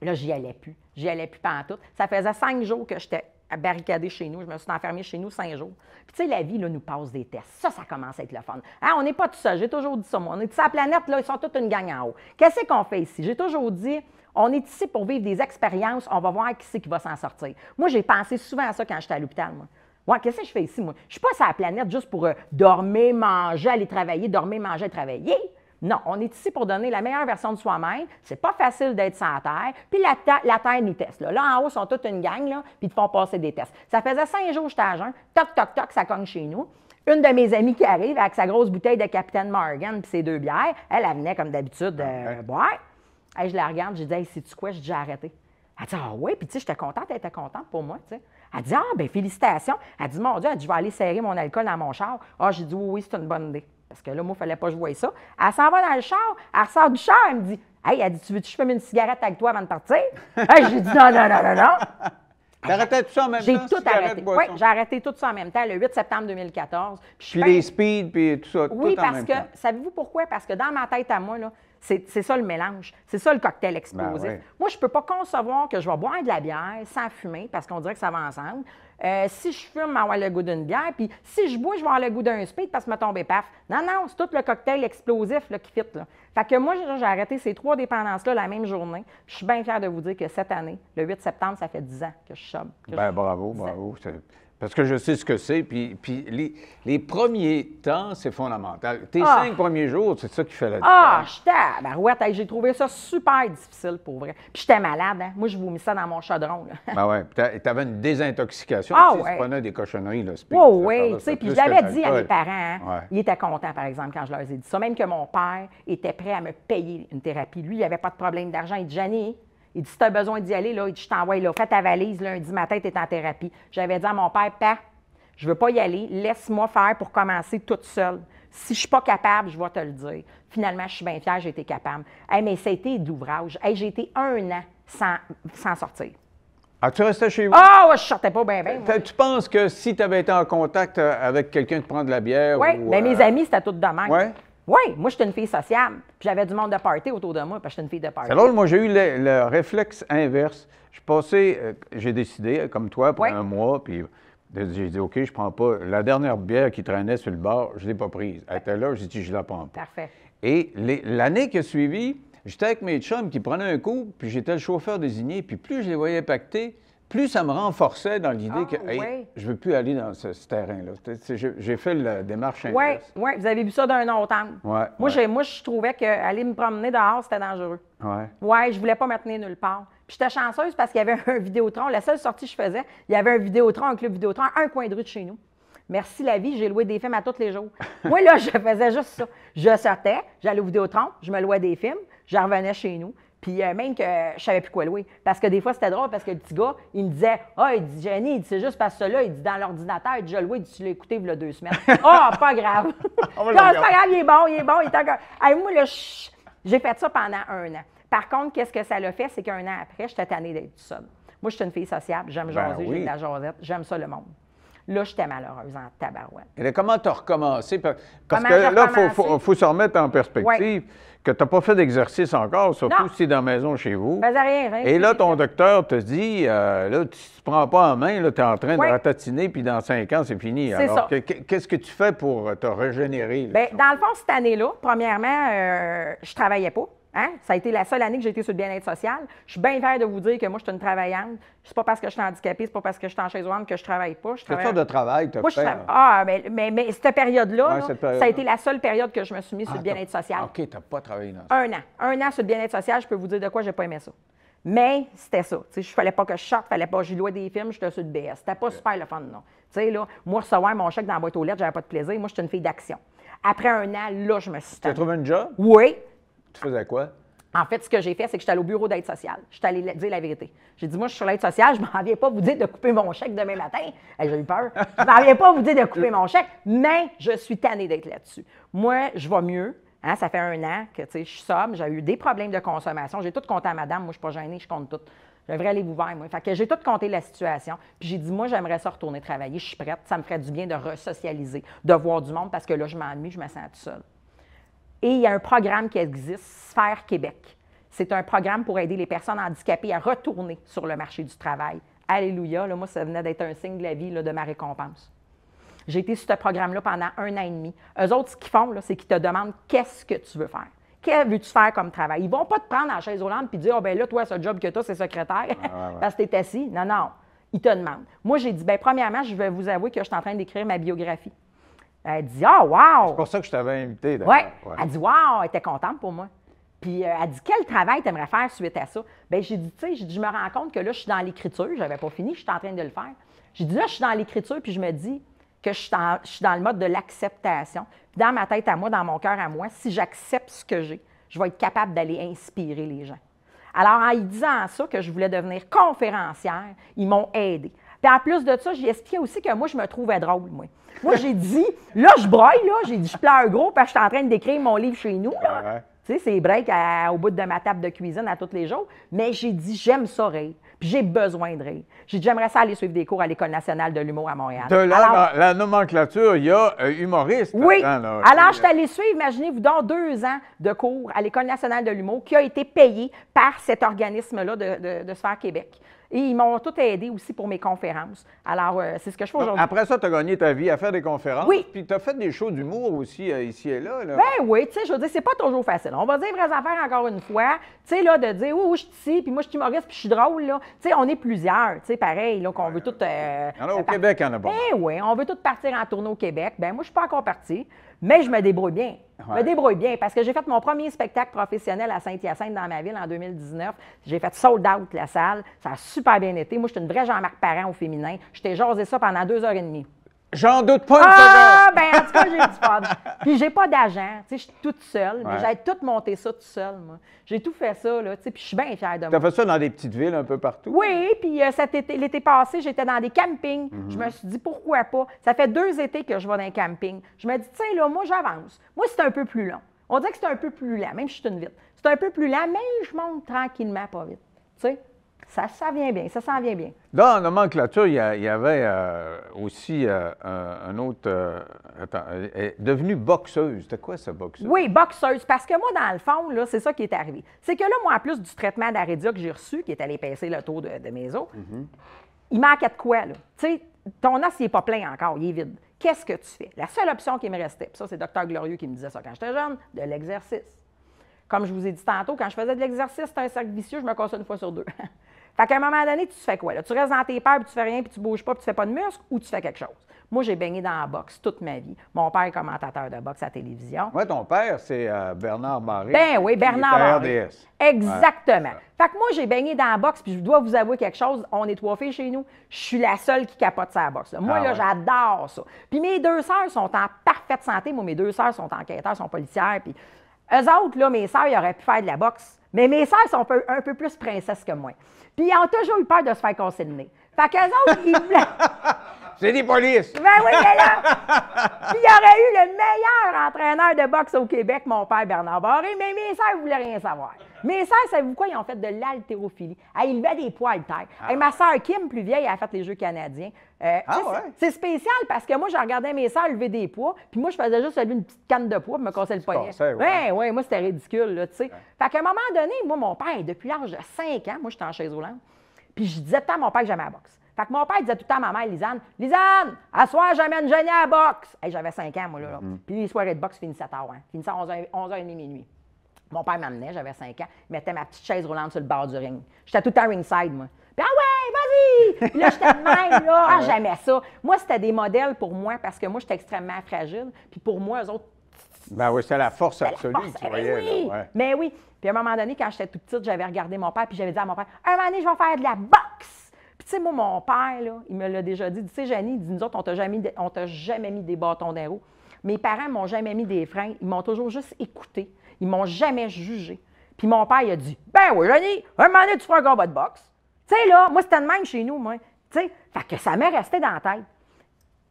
Là, j'y allais plus. J'y allais plus pantoute. Ça faisait 5 jours que j'étais barricadée chez nous. Je me suis enfermée chez nous 5 jours. Puis, tu sais, la vie, là, nous passe des tests. Ça commence à être le fun. Hein, on n'est pas tout seul. J'ai toujours dit ça, moi. On est sur la planète, là, ils sont toute une gang en haut. Qu'est-ce qu'on fait ici? J'ai toujours dit, on est ici pour vivre des expériences. On va voir qui c'est qui va s'en sortir. Moi, j'ai pensé souvent à ça quand j'étais à l'hôpital, moi. Ouais, qu'est-ce que je fais ici, moi? Je ne suis pas sur la planète juste pour dormir, manger, aller travailler, dormir, manger, travailler. Non, on est ici pour donner la meilleure version de soi-même. C'est pas facile d'être sans terre. Puis la terre nous teste. Là en haut, ils sont toute une gang, là, puis ils te font passer des tests. Ça faisait 5 jours que j'étais à jeun. Toc, toc, toc, ça cogne chez nous. Une de mes amies qui arrive avec sa grosse bouteille de Capitaine Morgan puis ses 2 bières, elle venait comme d'habitude boire. Hey, je la regarde, j'ai dit, hey, sais-tu quoi, j'ai arrêté. Elle dit, ah oui, puis tu sais, j'étais contente, elle était contente pour moi, tu sais. Elle dit, ah, bien, félicitations. Elle dit, mon Dieu, elle dit, je vais aller serrer mon alcool dans mon char. Ah, j'ai dit, oui, c'est une bonne idée. Parce que là, moi, il ne fallait pas que je voie ça. Elle s'en va dans le char, elle ressort du char, elle me dit, hey, elle dit, tu veux que je fume une cigarette avec toi avant de partir? Hey, j'ai dit, non. T'arrêtais tout ça en même temps? J'ai tout arrêté. Oui, j'ai arrêté tout ça en même temps, le 8 septembre 2014. Puis les speeds, puis tout ça, oui, tout en même temps. Oui, parce que, savez-vous pourquoi? Parce que dans ma tête à moi, là, c'est ça le mélange. C'est ça le cocktail explosif. Ben oui. Moi, je ne peux pas concevoir que je vais boire de la bière sans fumer, parce qu'on dirait que ça va ensemble. Si je fume, je vais avoir le goût d'une bière. Puis si je bois, je vais avoir le goût d'un speed parce que je me tombe paf. Non, c'est tout le cocktail explosif là, qui fit. Là. Fait que moi, j'ai arrêté ces 3 dépendances-là la même journée. Je suis bien fière de vous dire que cette année, le 8 septembre, ça fait 10 ans que je chope. Bravo. Parce que je sais ce que c'est. Puis les premiers temps, c'est fondamental. Tes 5 premiers jours, c'est ça qui fait la différence. Barouette, j'ai trouvé ça super difficile pour vrai. Puis j'étais malade, hein? Moi, je vomis ça dans mon chaudron. Ben oui. Tu avais une désintoxication. Tu prenais des cochonneries. Là, oui, tu sais. Puis je l'avais dit à mes parents. Hein? Ouais. Ils étaient contents, par exemple, quand je leur ai dit ça. Même que mon père était prêt à me payer une thérapie. Lui, il n'avait pas de problème d'argent. Il dit, Jenny, il dit, si tu as besoin d'y aller, là, il dit, je t'envoie là. Fais ta valise, lundi matin, tu es en thérapie. J'avais dit à mon père, Père, je ne veux pas y aller. Laisse-moi faire pour commencer toute seule. Si je ne suis pas capable, je vais te le dire. Finalement, je suis bien fière, j'ai été capable. Hey, mais ça a été de l'ouvrage. Hey, j'ai été 1 an sans sortir. Ah, tu restais chez vous? Ah, je sortais pas bien. Tu penses que si tu avais été en contact avec quelqu'un qui prend de la bière? Oui, mais mes amis, c'était tout de même. Oui? Oui, moi, j'étais une fille sociable. Puis j'avais du monde de party autour de moi, parce que j'étais une fille de party. C'est drôle, moi, j'ai eu le réflexe inverse. J'ai décidé, comme toi, pour 1 mois, puis j'ai dit, OK, je prends pas. La dernière bière qui traînait sur le bar, je ne l'ai pas prise. Elle était là, j'ai dit, je la prends pas. Parfait. Et l'année qui a suivi, j'étais avec mes chums qui prenaient un coup, puis j'étais le chauffeur désigné, puis plus je les voyais pacter, plus ça me renforçait dans l'idée que hey, oui. je ne veux plus aller dans ce terrain-là. J'ai fait la démarche inverse. Oui, vous avez vu ça d'un autre angle. Ouais, moi, je trouvais qu'aller me promener dehors, c'était dangereux. Oui, je voulais pas me tenir nulle part. Puis j'étais chanceuse parce qu'il y avait un Vidéotron. La seule sortie que je faisais, il y avait un Vidéotron, un club Vidéotron, un coin de rue de chez nous. Merci la vie, j'ai loué des films à tous les jours. Moi, là, je faisais juste ça. Je sortais, j'allais au Vidéotron, je me louais des films, je revenais chez nous. Puis même que je savais plus quoi louer. Parce que des fois, c'était drôle parce que le petit gars, il me disait « Ah, il dit Jenny, c'est juste parce que ça là, il dit dans l'ordinateur, il dit je loué, tu l'as écouté il y a 2 semaines. Ah, pas grave. Non, c'est pas grave, il est bon, il est encore. Hey, moi, là, j'ai fait ça pendant 1 an. Par contre, qu'est-ce que ça l'a fait, c'est qu'un an après, j'étais tannée d'être toute seule. Moi, je suis une fille sociable, j'aime jaser, j'ai de la jasette, j'aime ça le monde. Là, j'étais malheureuse en tabarouette. Et là, comment tu as recommencé? Parce que là, il faut se remettre en perspective que tu n'as pas fait d'exercice encore, surtout si tu es dans la maison chez vous. Rien. Et là, ton docteur te dit, là, tu ne te prends pas en main, tu es en train de ratatiner, puis dans 5 ans, c'est fini. Alors, qu'est-ce que tu fais pour te régénérer? Bien, dans le fond, cette année-là, premièrement, je ne travaillais pas. Hein? Ça a été la seule année que j'ai été sur le bien-être social. Je suis bien fière de vous dire que moi, je suis une travaillante. C'est pas parce que je suis handicapée, c'est pas parce que je suis en chaise roulante que je travaille pas. Quelle sorte de travail tu as fait? Mais cette période-là, ça a été la seule période que je me suis mise sur le bien-être social. OK, tu n'as pas travaillé dans ça. 1 an. 1 an sur le bien-être social, je peux vous dire de quoi j'ai pas aimé ça. Mais c'était ça. Il ne fallait pas que je sorte, il ne fallait pas que je louais des films, j'étais sur le BS. C'était pas super le fun, non. Là, moi, recevoir mon chèque dans la boîte aux lettres, j'avais pas de plaisir. Moi, je suis une fille d'action. Après 1 an, là, je me suis... Tu as trouvé un job? Oui. Tu faisais quoi? En fait, ce que j'ai fait, c'est que j'étais allée au bureau d'aide sociale. Je suis allée dire la vérité. J'ai dit, moi, je suis sur l'aide sociale, je ne m'en viens pas vous dire de couper mon chèque demain matin. J'ai eu peur. Je ne m'en viens pas vous dire de couper mon chèque, mais je suis tannée d'être là-dessus. Moi, je vais mieux. Hein, ça fait 1 an que je suis sobre, j'ai eu des problèmes de consommation. J'ai tout compté à madame. Moi, je ne suis pas gênée, je compte tout. J'ai un vrai livre ouvert, moi. Fait que j'ai tout compté la situation. Puis j'ai dit, moi, j'aimerais ça retourner travailler. Je suis prête. Ça me ferait du bien de resocialiser, de voir du monde parce que là, je m'ennuie, je me sens toute seule. Et il y a un programme qui existe, Sphère Québec. C'est un programme pour aider les personnes handicapées à retourner sur le marché du travail. Alléluia, là, moi, ça venait d'être un signe de la vie, là, de ma récompense. J'ai été sur ce programme-là pendant 1 an et demi. Eux autres, ce qu'ils font, c'est qu'ils te demandent qu'est-ce que tu veux faire. Qu'est-ce que veux-tu faire comme travail? Ils ne vont pas te prendre en chaise roulante et dire « Ah, ben là, toi, ce job que tu as, c'est secrétaire parce que tu es assis. » Non, non. Ils te demandent. Moi, j'ai dit, bien, premièrement, je vais vous avouer que je suis en train d'écrire ma biographie. Elle dit, ah, wow! C'est pour ça que je t'avais invité. Oui. Elle dit, wow! Elle était contente pour moi. Puis elle dit, quel travail tu aimerais faire suite à ça? Bien, j'ai dit, tu sais, je me rends compte que là, je suis dans l'écriture. Je n'avais pas fini, je suis en train de le faire. J'ai dit, là, je suis dans l'écriture, puis je me dis que je suis dans le mode de l'acceptation. Puis dans ma tête à moi, dans mon cœur à moi, si j'accepte ce que j'ai, je vais être capable d'aller inspirer les gens. Alors, en y disant ça, que je voulais devenir conférencière, ils m'ont aidée. Puis en plus de ça, j'ai expliqué aussi que moi, je me trouvais drôle, moi. Moi, j'ai dit, là, je broille, là, j'ai dit, je pleure gros parce que je suis en train d'écrire mon livre chez nous, là. Tu sais, c'est break au bout de ma table de cuisine à tous les jours. Mais j'ai dit, j'aime ça rire. Puis j'ai besoin de rire. J'ai dit, j'aimerais ça aller suivre des cours à l'École nationale de l'humour à Montréal. De là, alors, la nomenclature, il y a humoriste. Oui. Alors, je suis allée suivre, imaginez-vous donc, 2 ans de cours à l'École nationale de l'humour qui a été payé par cet organisme-là de Sphère Québec. Et ils m'ont tout aidé aussi pour mes conférences. Alors, c'est ce que je fais aujourd'hui. Après ça, tu as gagné ta vie à faire des conférences. Oui. Puis tu as fait des shows d'humour aussi ici et là. Ben oui, tu sais, je veux dire, c'est pas toujours facile. On va dire vraies affaires encore une fois. Tu sais, là, de dire, oui, je suis ici, puis moi, je suis humoriste, puis je suis drôle, là. Tu sais, on est plusieurs, tu sais, pareil, là, qu'on veut tout... Il y en a au Québec, il y en a pas. Ben oui, on veut tout partir en tournée au Québec. Ben moi, je suis pas encore partie, mais je me débrouille bien. Je me débrouille bien parce que j'ai fait mon premier spectacle professionnel à Saint-Hyacinthe dans ma ville en 2019. J'ai fait sold out la salle. Ça a super bien été. Moi, je suis une vraie Jean-Marc Parent au féminin. Je t'ai jasé ça pendant 2h30. J'en doute pas une seconde! Ben en tout cas, j'ai du fun. Puis j'ai pas d'agent. Tu sais, je suis toute seule. Mais j'ai tout monté ça toute seule, moi. J'ai tout fait ça, là. Tu sais, puis je suis bien fière de moi. Tu as fait ça dans des petites villes un peu partout? Oui, puis l'été passé, j'étais dans des campings. Je me suis dit, pourquoi pas? Ça fait 2 étés que je vais dans un camping. Je me dis, tiens, là, moi, j'avance. Moi, c'est un peu plus long. On dirait que c'est un peu plus lent, même si je suis une vite. C'est un peu plus lent, mais je monte tranquillement, pas vite. Tu sais? Ça vient bien, ça s'en vient bien. Dans la nomenclature, il y avait aussi un autre... attends, elle est devenue boxeuse. C'était quoi, ça, boxeuse? Oui, boxeuse. Parce que moi, dans le fond, là, c'est ça qui est arrivé. C'est que là, moi, en plus du traitement d'Arédia que j'ai reçu, qui est allé pincer le taux de mes os, il manquait de quoi, là? Tu sais, ton os, il n'est pas plein encore, il est vide. Qu'est-ce que tu fais? La seule option qui me restait, puis ça, c'est Dr Glorieux qui me disait ça quand j'étais jeune, de l'exercice. Comme je vous ai dit tantôt, quand je faisais de l'exercice, c'était un cercle vicieux, je me cassais 1 fois sur 2. Fait qu'à un moment donné, tu fais quoi? Là? Tu restes dans tes peurs, puis tu fais rien, puis tu bouges pas, puis tu fais pas de muscle, ou tu fais quelque chose? Moi, j'ai baigné dans la boxe toute ma vie. Mon père est commentateur de boxe à la télévision. Oui, ton père, c'est Bernard Barré. Ben oui, Bernard Barré. RDS. Exactement. Ouais. Fait que moi, j'ai baigné dans la boxe, puis je dois vous avouer quelque chose, on est 3 filles chez nous, je suis la seule qui capote sa boxe. Là. Moi, j'adore ça. Puis mes 2 sœurs sont en parfaite santé. Moi, mes 2 sœurs sont enquêteurs, sont policières, puis eux autres, là, mes sœurs, ils auraient pu faire de la boxe. Mais mes sœurs sont un peu plus princesses que moi. Puis ils ont toujours eu peur de se faire casser le nez. Fait qu'eux autres, ils voulaient... C'est des polices! Ben oui, mais là! Puis il y aurait eu le meilleur entraîneur de boxe au Québec, mon père Bernard Barré, mais mes sœurs ne voulaient rien savoir. Mes sœurs, savez-vous quoi? Ils ont fait de l'haltérophilie. Ils levaient des poids haltères. Ma sœur Kim, plus vieille, elle a fait les Jeux canadiens. C'est spécial parce que moi, je regardais mes sœurs lever des poids, puis moi, je faisais juste lever une petite canne de poids pour me casser le poignet. Oui, moi, c'était ridicule, là, tu sais. Fait qu'à un moment donné, moi, mon père, depuis l'âge de 5 ans, moi, j'étais en chaise roulante, puis je disais tout le temps à mon père que j'aimais la boxe. Fait que mon père disait tout le temps à ma mère, Lisanne, Lisanne, à soir, j'amène Jenny à la boxe. J'avais 5 ans, moi, là. Puis les soirées de boxe finissaient tard, finissaient à 11h30 minuit. Mon père m'amenait, j'avais 5 ans, il mettait ma petite chaise roulante sur le bord du ring. J'étais tout le temps ringside, moi. Puis vas-y! Puis là, j'étais de même, là. J'aimais ça. Moi, c'était des modèles pour moi parce que moi, j'étais extrêmement fragile. Puis pour moi, eux autres. Ben oui, c'était la force absolue que tu voyais, oui. là. Ouais. Mais oui. Puis à un moment donné, quand j'étais toute petite, j'avais regardé mon père, puis j'avais dit à mon père, un moment donné, je vais faire de la boxe. Puis, tu sais, moi, mon père, là, il me l'a déjà dit. Tu sais, Janie, il dit, nous autres, on t'a jamais mis des bâtons dans les roues. Mes parents m'ont jamais mis des freins. Ils m'ont toujours juste écouté. Ils m'ont jamais jugé. Puis mon père, il a dit, ben oui, Janie, un moment donné, tu feras un combat de boxe. Tu sais, là, moi, c'était de même chez nous, moi. Tu sais, fait que ça m'est resté dans la tête.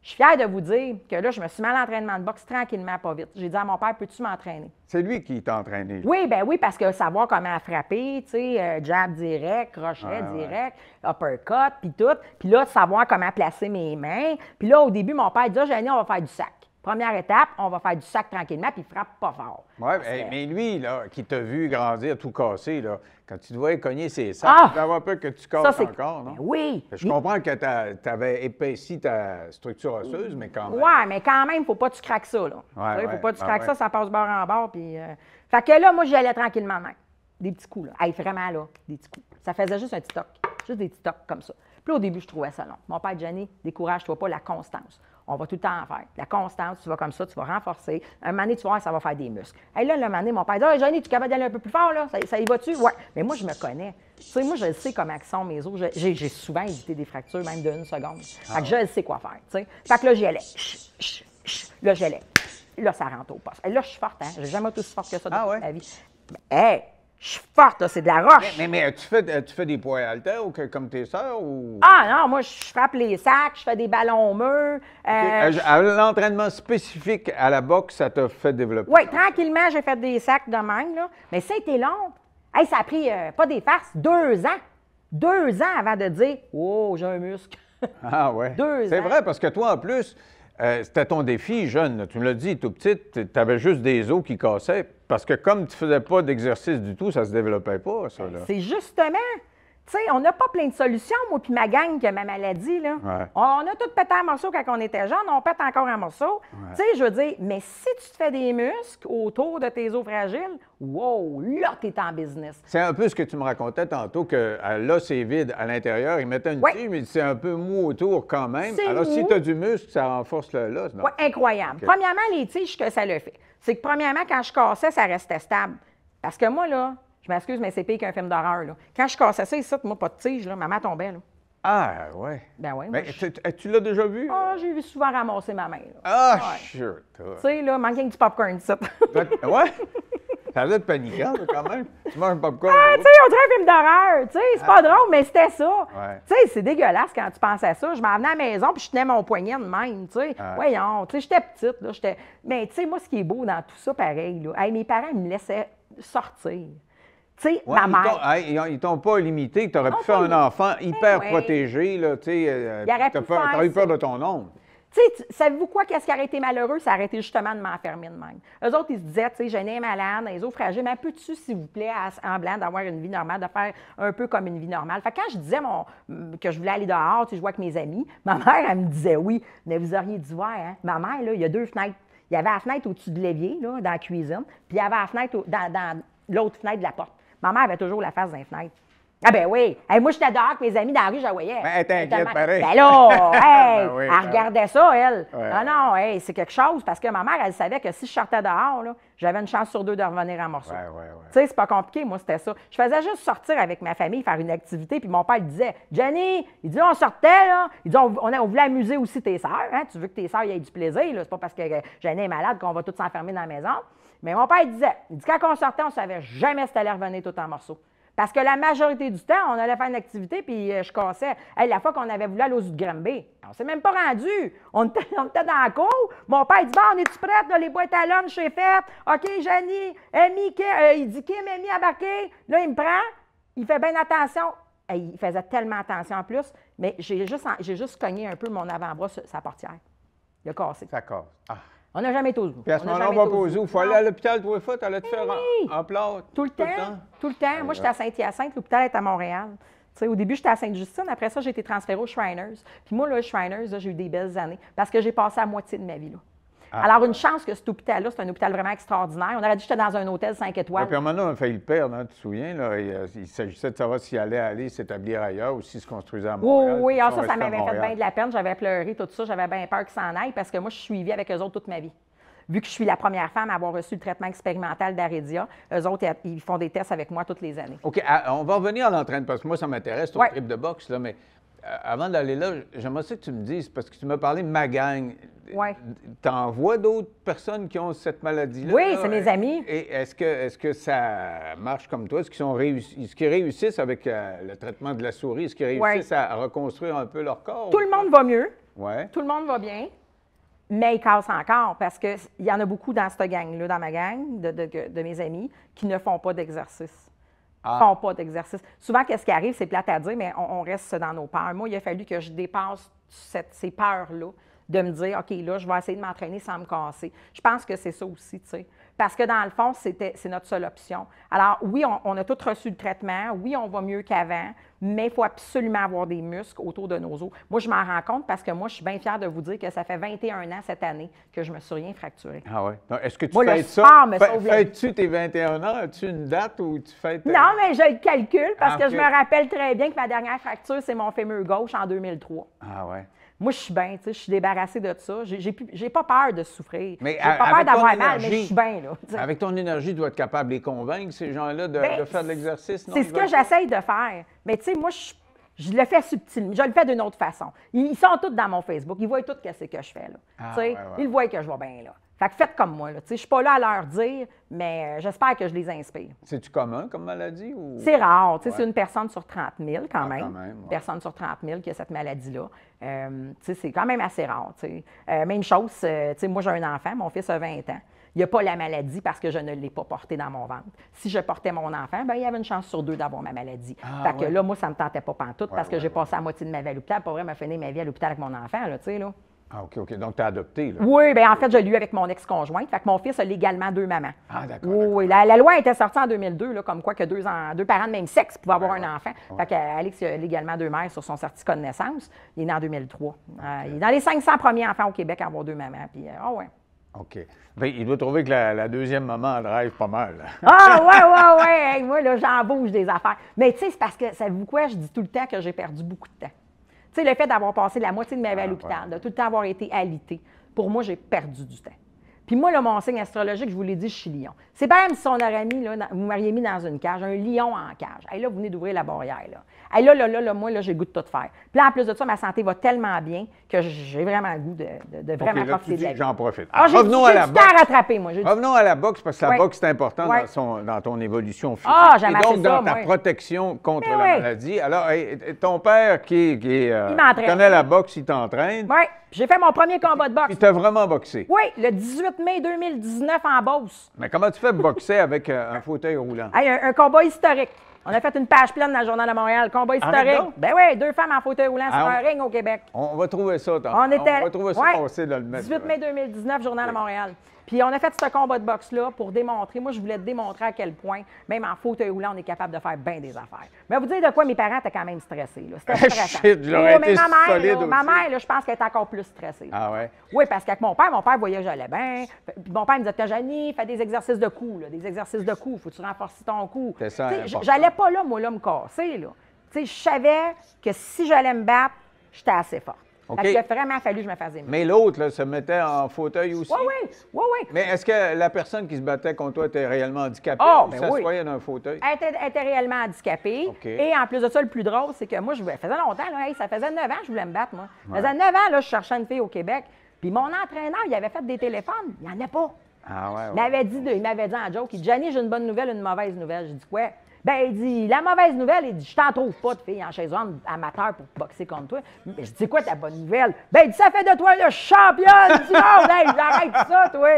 Je suis fière de vous dire que là, je me suis mis à l'entraînement de boxe tranquillement, pas vite. J'ai dit à mon père, peux-tu m'entraîner? C'est lui qui t'a entraîné. Oui, ben oui, parce que savoir comment frapper, tu sais, jab direct, crochet direct, uppercut, puis tout. Puis là, savoir comment placer mes mains. Puis là, au début, mon père dit, ah, Janie, on va faire du sac. Première étape, on va faire du sac tranquillement, puis il frappe pas fort. Oui, mais lui, là, qui t'a vu grandir tout cassé, là, quand tu dois cogner ses sacs, tu avoir peur que tu casses encore, non? Ben oui. Je comprends que tu avais épaissi ta structure osseuse, mais quand même. Oui, mais quand même, il ne faut pas que tu craques ça, là. Il ne faut pas que tu craques ça, ça passe bord en bord. Puis, Fait que là, moi, j'y allais tranquillement même. Des petits coups, là. Vraiment, là, des petits coups. Ça faisait juste un petit toc. Juste des petits tocs comme ça. Puis là, au début, je trouvais ça long. Mon père, Jenny, décourage-toi pas, la constance. On va tout le temps en faire. La constance, tu vas comme ça, tu vas renforcer. Un moment donné, tu vas voir, ça va faire des muscles. Et là, le moment donné, mon père dit, « Ah, Jenny, tu es capable d'aller un peu plus fort, là? Ça y va-tu? » Ouais. Mais moi, je me connais. Tu sais, moi, je sais comment sont mes os. J'ai souvent évité des fractures, même d'une seconde. Fait que je sais quoi faire, tu sais. Fait que là, j'y allais. Là, j'y allais. Là, ça rentre au poste. Et là, je suis forte, hein? J'ai jamais été aussi forte que ça dans ma vie. Hey! Je suis forte, là, c'est de la roche. Mais tu fais des poids haltères comme tes sœurs? Ou... Ah non, moi, je frappe les sacs, je fais des ballons au mur. L'entraînement spécifique à la boxe, ça t'a fait développer? Oui, tranquillement, j'ai fait des sacs de même, là. Mais ça a été long. Hey, ça a pris, pas des farces, 2 ans. 2 ans avant de dire « Oh, j'ai un muscle. » Ah ouais. 2 ans. C'est vrai, parce que toi, en plus, c'était ton défi jeune. Là. Tu me l'as dit, tout petite, tu avais juste des os qui cassaient. Parce que comme tu faisais pas d'exercice du tout, ça se développait pas, ça. Là. C'est justement... Tu sais, on n'a pas plein de solutions, moi puis ma gang qui a ma maladie, là. Ouais. On a tous pété un morceau quand on était jeune, on pète encore un morceau. Ouais. Tu sais, je veux dire, mais si tu te fais des muscles autour de tes os fragiles, wow, là, tu es en business. C'est un peu ce que tu me racontais tantôt, que là, c'est vide à l'intérieur. Ils mettaient une tige, mais c'est un peu mou autour quand même. Alors, si tu as du muscle, ça renforce l'os, non? Oui, incroyable. Okay. Premièrement, les tiges, que ça le fait. C'est que, premièrement, quand je cassais, ça restait stable. Parce que moi, là, je m'excuse, mais c'est pire qu'un film d'horreur. Là. Quand je cassais ça, ici, moi, pas de tige, là, maman tombait. Là. Ah, ouais. Ben oui. Mais tu l'as déjà vu? Ah, j'ai vu souvent ramasser ma main. Là. Ah, sure. Tu sais, là, manquait du popcorn, ça. Ouais? Ça doit être paniquant, quand même. Tu manges un popcorn. Ah, tu sais, on dirait un film d'horreur. Tu sais, c'est pas drôle, mais c'était ça. Ouais. Tu sais, c'est dégueulasse quand tu penses à ça. Je m'en venais à la maison puis je tenais mon poignet de même, tu sais. Voyons, tu sais, j'étais petite, là. Mais tu sais, moi, ce qui est beau dans tout ça, pareil, là, hey, mes parents me laissaient sortir. Tu sais, ma mère. Ils t'ont pas limité, tu aurais pu faire un enfant hyper protégé, là, tu sais. Tu as eu peur de ton ombre. Tu sais, savez-vous quoi, qu'est-ce qui aurait été malheureux? Ça aurait été justement de m'enfermer de même. Eux autres, ils se disaient, tu sais, je n'ai malade, les os fragiles, mais peux-tu, s'il vous plaît, en blanc, d'avoir une vie normale, de faire un peu comme une vie normale? Fait que quand je disais que je voulais aller dehors, tu sais, jouer avec mes amis, ma mère, elle me disait oui, mais vous auriez dû voir, hein? Ma mère, là, il y a 2 fenêtres. Il y avait la fenêtre au-dessus de l'évier, là, dans la cuisine, puis il y avait la fenêtre dans l'autre fenêtre de la porte. Ma mère avait toujours la face dans les fenêtres. Ah ben oui. Hey, moi, j'étais dehors avec mes amis dans la rue, je la voyais. Ben, elle t'inquiète pareil. Ben là, hey, Ben oui, elle regardait ça, elle. Ouais. Non, hey, c'est quelque chose, parce que ma mère, elle savait que si je sortais dehors, là, j'avais une chance sur 2 de revenir en morceaux. Ouais. Tu sais, c'est pas compliqué, moi, c'était ça. Je faisais juste sortir avec ma famille, faire une activité, puis mon père il disait, Jenny, il dit, on sortait, là. Il dit, on voulait amuser aussi tes sœurs, hein. Tu veux que tes sœurs aient du plaisir, là. C'est pas parce que Jenny est malade qu'on va tous s'enfermer dans la maison. Mais mon père, il dit, quand on sortait, on savait jamais si t'allais revenir tout en morceaux. Parce que la majorité du temps, on allait faire une activité, puis je cassais. Hey, la fois qu'on avait voulu aller aux zoo de Granby, on s'est même pas rendu. On était dans la cour. Mon père, il dit, bon, on est-tu prête? Là, les boîtes à lunch, c'est fait. OK, Jenny, Amy, il dit, Kim, Amy, embarqué. Là, il me prend. Il fait bien attention. Hey, il faisait tellement attention en plus, mais j'ai juste cogné un peu mon avant-bras sur sa portière. Il a cassé. Ça casse. Ah. On n'a jamais été au zoo. Puis à ce moment-là, on va pas au zoo. Il faut aller à l'hôpital 3 fois. Tu allais te faire en plâtre. Tout le temps. Tout le temps. Moi, j'étais à Saint-Hyacinthe. L'hôpital est à Montréal. Tu sais, au début, j'étais à Sainte-Justine. Après ça, j'ai été transférée au Shriners. Puis moi, là, Shriners, là, j'ai eu des belles années parce que j'ai passé la moitié de ma vie là. Alors, une chance que cet hôpital-là, c'est un hôpital vraiment extraordinaire. On aurait dit que j'étais dans un hôtel 5 étoiles. Ouais, puis à un moment donné, on a failli le perdre, hein, tu te souviens? Là, il s'agissait de savoir s'il allait s'établir ailleurs ou s'il se construisait à Montréal. Oui, ça m'avait fait bien de la peine. J'avais pleuré, tout ça. J'avais bien peur qu'il s'en aille parce que moi, je suis suivie avec eux autres toute ma vie. Vu que je suis la première femme à avoir reçu le traitement expérimental d'Aredia, eux autres, ils font des tests avec moi toutes les années. OK, on va revenir à l'entraînement, parce que moi, ça m'intéresse, ton trip de boxe, là, mais avant d'aller là, j'aimerais ça que tu me dises, parce que tu m'as parlé de ma gang. Oui. T'en vois d'autres personnes qui ont cette maladie-là? Oui, là? c'est mes amis. Et est-ce que ça marche comme toi? Est-ce qu'ils réussissent avec le traitement de la souris? Est-ce qu'ils réussissent à reconstruire un peu leur corps? Tout le monde va mieux. Ouais. Tout le monde va bien. Mais ils cassent encore parce qu'il y en a beaucoup dans cette gang-là, dans ma gang, de mes amis, qui ne font pas d'exercice. Font pas d'exercice. Souvent, qu'est-ce qui arrive, c'est plate à dire, mais on reste dans nos peurs. Moi, il a fallu que je dépasse ces peurs-là, de me dire, OK, là, je vais essayer de m'entraîner sans me casser. Je pense que c'est ça aussi, tu sais. Parce que dans le fond, c'est notre seule option. Alors, oui, on a tous reçu le traitement. Oui, on va mieux qu'avant, mais il faut absolument avoir des muscles autour de nos os. Moi, je m'en rends compte parce que moi, je suis bien fière de vous dire que ça fait 21 ans cette année que je me suis rien fracturé. Ah oui? Est-ce que tu moi, fêtes ça? Fêtes-tu tes 21 ans? As-tu une date ou tu fêtes? Non, mais je le calcule parce que je me rappelle très bien que ma dernière fracture, c'est mon fémur gauche en 2003. Ah ouais. Moi, je suis bien, tu sais, je suis débarrassée de ça. J'ai pas peur de souffrir. J'ai pas peur d'avoir mal, mais je suis bien, là. T'sais. Avec ton énergie, tu dois être capable de les convaincre, ces gens-là, de faire de l'exercice, non? C'est ce que j'essaye de faire. Mais tu sais, moi, je le fais subtilement. Je le fais d'une autre façon. Ils sont tous dans mon Facebook. Ils voient tout ce que je fais, là. Ils voient que je vais bien, là. Fait que faites comme moi, là. Tu sais, je suis pas là à leur dire, mais j'espère que je les inspire. C'est-tu commun comme maladie? Ou... C'est rare. Tu sais, c'est une personne sur 30 000 quand même. Une personne sur 30 000 qui a cette maladie-là. Tu sais, c'est quand même assez rare. Tu sais. Même chose, tu sais, moi, j'ai un enfant, mon fils a 20 ans. Il n'y a pas la maladie parce que je ne l'ai pas porté dans mon ventre. Si je portais mon enfant, bien, il y avait une chance sur 2 d'avoir ma maladie. Fait que là, moi, ça ne me tentait pas pantoute parce que j'ai passé la moitié de ma vie à l'hôpital. Pas vrai, m'a fini ma vie à l'hôpital avec mon enfant, là, tu sais, là. Ah, OK. Donc, tu as adopté, là? Oui, bien, en fait, je l'ai eu avec mon ex-conjointe. Fait que mon fils a légalement 2 mamans. Ah, d'accord. Oui, la loi était sortie en 2002, là, comme quoi que 2 parents de même sexe pouvaient avoir un enfant. Fait qu'Alex a légalement 2 mères sur son certificat de naissance. Il est né en 2003. Il est dans les 500 premiers enfants au Québec à avoir 2 mamans. Puis, ouais. OK. Bien, il doit trouver que la deuxième maman, elle drive pas mal. Ouais. Hey, moi, là, j'en bouge des affaires. Mais tu sais, c'est parce que, savez-vous quoi, je dis tout le temps que j'ai perdu beaucoup de temps. Tu sais, le fait d'avoir passé la moitié de ma vie à l'hôpital, de tout le temps avoir été alité, pour moi, j'ai perdu du temps. Puis moi, là, mon signe astrologique, je vous l'ai dit, je suis lion. C'est pas même si on aurait mis, là, vous m'auriez mis dans une cage, un lion en cage. Hey, là, vous venez d'ouvrir la barrière, là. Hey, là, moi, là, j'ai le goût de tout faire. Puis là, en plus de ça, ma santé va tellement bien que j'ai vraiment le goût de vraiment profiter de la vie. J'en profite. Revenons à la boxe. J'ai rattraper, moi. Revenons à la boxe, parce que la boxe, c'est important dans ton évolution physique. Et donc, dans ta protection contre la maladie. Alors, ton père qui connaît la boxe, il t'entraîne. Oui. J'ai fait mon premier combat de boxe. Puis tu as vraiment boxé? Oui, le 18 mai 2019 en Beauce. Mais comment tu fais boxer avec un fauteuil roulant? Hey, un combat historique. On a fait une page pleine dans le Journal de Montréal. Combat historique. Ben oui, 2 femmes en fauteuil roulant sur un ring au Québec. On va trouver ça. On va trouver ça aussi de le mettre. 18 mai 2019, Journal de Montréal. Puis on a fait ce combat de boxe-là pour démontrer. Moi, je voulais démontrer à quel point, même en fauteuil roulant, on est capable de faire bien des affaires. Mais vous dire de quoi mes parents étaient quand même stressés. C'était stressant. Ma mère, là, je pense qu'elle est encore plus stressée. Ah ouais? Oui, parce qu'avec mon père voyait que j'allais bien. Puis mon père me disait, Jenny, fais des exercices de cou, des exercices de cou. Faut que tu renforces ton cou. C'est ça. J'allais pas là, moi, là, me casser, là. Tu sais, je savais que si j'allais me battre, j'étais assez forte. OK. Fait qu'il a vraiment fallu que je me fasse aimer. Mais l'autre, là, se mettait en fauteuil aussi? Oui. Mais est-ce que la personne qui se battait contre toi était réellement handicapée Ah, ou ben s'assoyait dans un fauteuil? Elle était réellement handicapée. OK. Et en plus de ça, le plus drôle, c'est que moi, ça faisait longtemps, là, ça faisait 9 ans que je voulais me battre, moi. Ça faisait 9 ans, là, je cherchais une fille au Québec. Puis mon entraîneur, il avait fait des téléphones. Il n'y en a pas. Ah ouais, Il m'avait dit en joke, il dit, Johnny, j'ai une bonne nouvelle, une mauvaise nouvelle. J'ai dit quoi? Ben, il dit, la mauvaise nouvelle, il dit, je t'en trouve pas de fille en chaise roulante amateur pour boxer contre toi. Mais je dis, c'est quoi ta bonne nouvelle? Ben, il dit, ça fait de toi le championne. Je dis, non, hey, j'arrête ça, toi.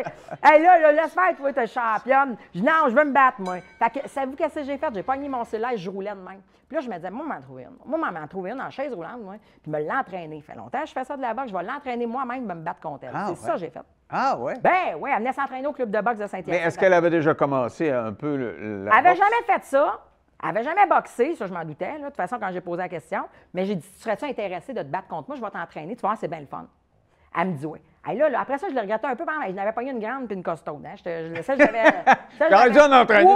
Hey, là, laisse faire, toi, t'es championne. Je dis, non, je veux me battre, moi. Fait que, savez-vous qu'est-ce que j'ai fait? J'ai pogné mon cellulaire, je roulais de même. Puis là, je me disais, moi, m'en trouver une. Moi, m'en trouver une en chaise roulante, moi. Puis me l'entraîner. Ça fait longtemps que je fais ça de la boxe, je vais l'entraîner moi-même, me battre contre elle. C'est ça que j'ai fait. Ah ouais? Ben oui, elle venait s'entraîner au club de boxe de Saint-Hyacinthe. Mais est-ce qu'elle avait déjà commencé un peu la Elle n'avait boxe? jamais fait ça. Elle n'avait jamais boxé, ça, je m'en doutais, là, de toute façon, quand j'ai posé la question. Mais j'ai dit, serais-tu intéressé de te battre contre moi? Je vais t'entraîner, tu vas voir, c'est bien le fun. Elle me dit oui. Hey, là, après ça, je le regrettais un peu, je n'avais pas eu une grande puis une costaude. Hein. J'aurais dû en entraîner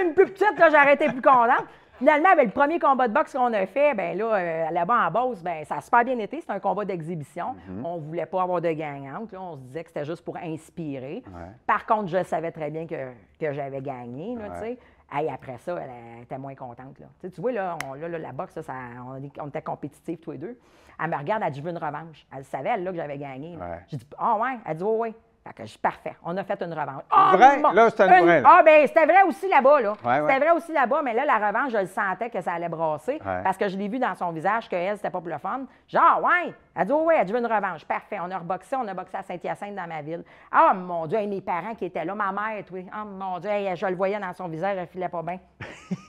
une plus petite, là, j'aurais été plus contente. Finalement, ben, le premier combat de boxe qu'on a fait, ben là, là-bas en Beauce, ben, ça a super bien été. C'était un combat d'exhibition. On ne voulait pas avoir de gagnante. Là. On se disait que c'était juste pour inspirer. Ouais. Par contre, je savais très bien que j'avais gagné. Là, ouais. Hey, après ça, elle était moins contente. Là. Tu vois, là, la boxe, on était compétitifs tous les deux. Elle me regarde, elle dit, je veux une revanche. Elle savait, elle, là, que j'avais gagné. Ouais. J'ai dit, ah ouais? Elle dit, oui. Fait que je suis parfait. On a fait une revanche. Oh, vrai? Là, c'était une vraie. Ah, bien, c'était vrai aussi là-bas, là. Ouais, c'était vrai aussi là-bas, mais là, la revanche, je le sentais que ça allait brasser parce que je l'ai vu dans son visage qu'elle, c'était pas pour le fun. Genre, ouais. Elle dit, oh, oui, elle dit, je veux une revanche. Parfait. On a reboxé, on a boxé à Saint-Hyacinthe dans ma ville. Ah, mon Dieu, mes parents qui étaient là, ma mère, oui. Ah, mon Dieu, je le voyais dans son visage, elle filait pas bien.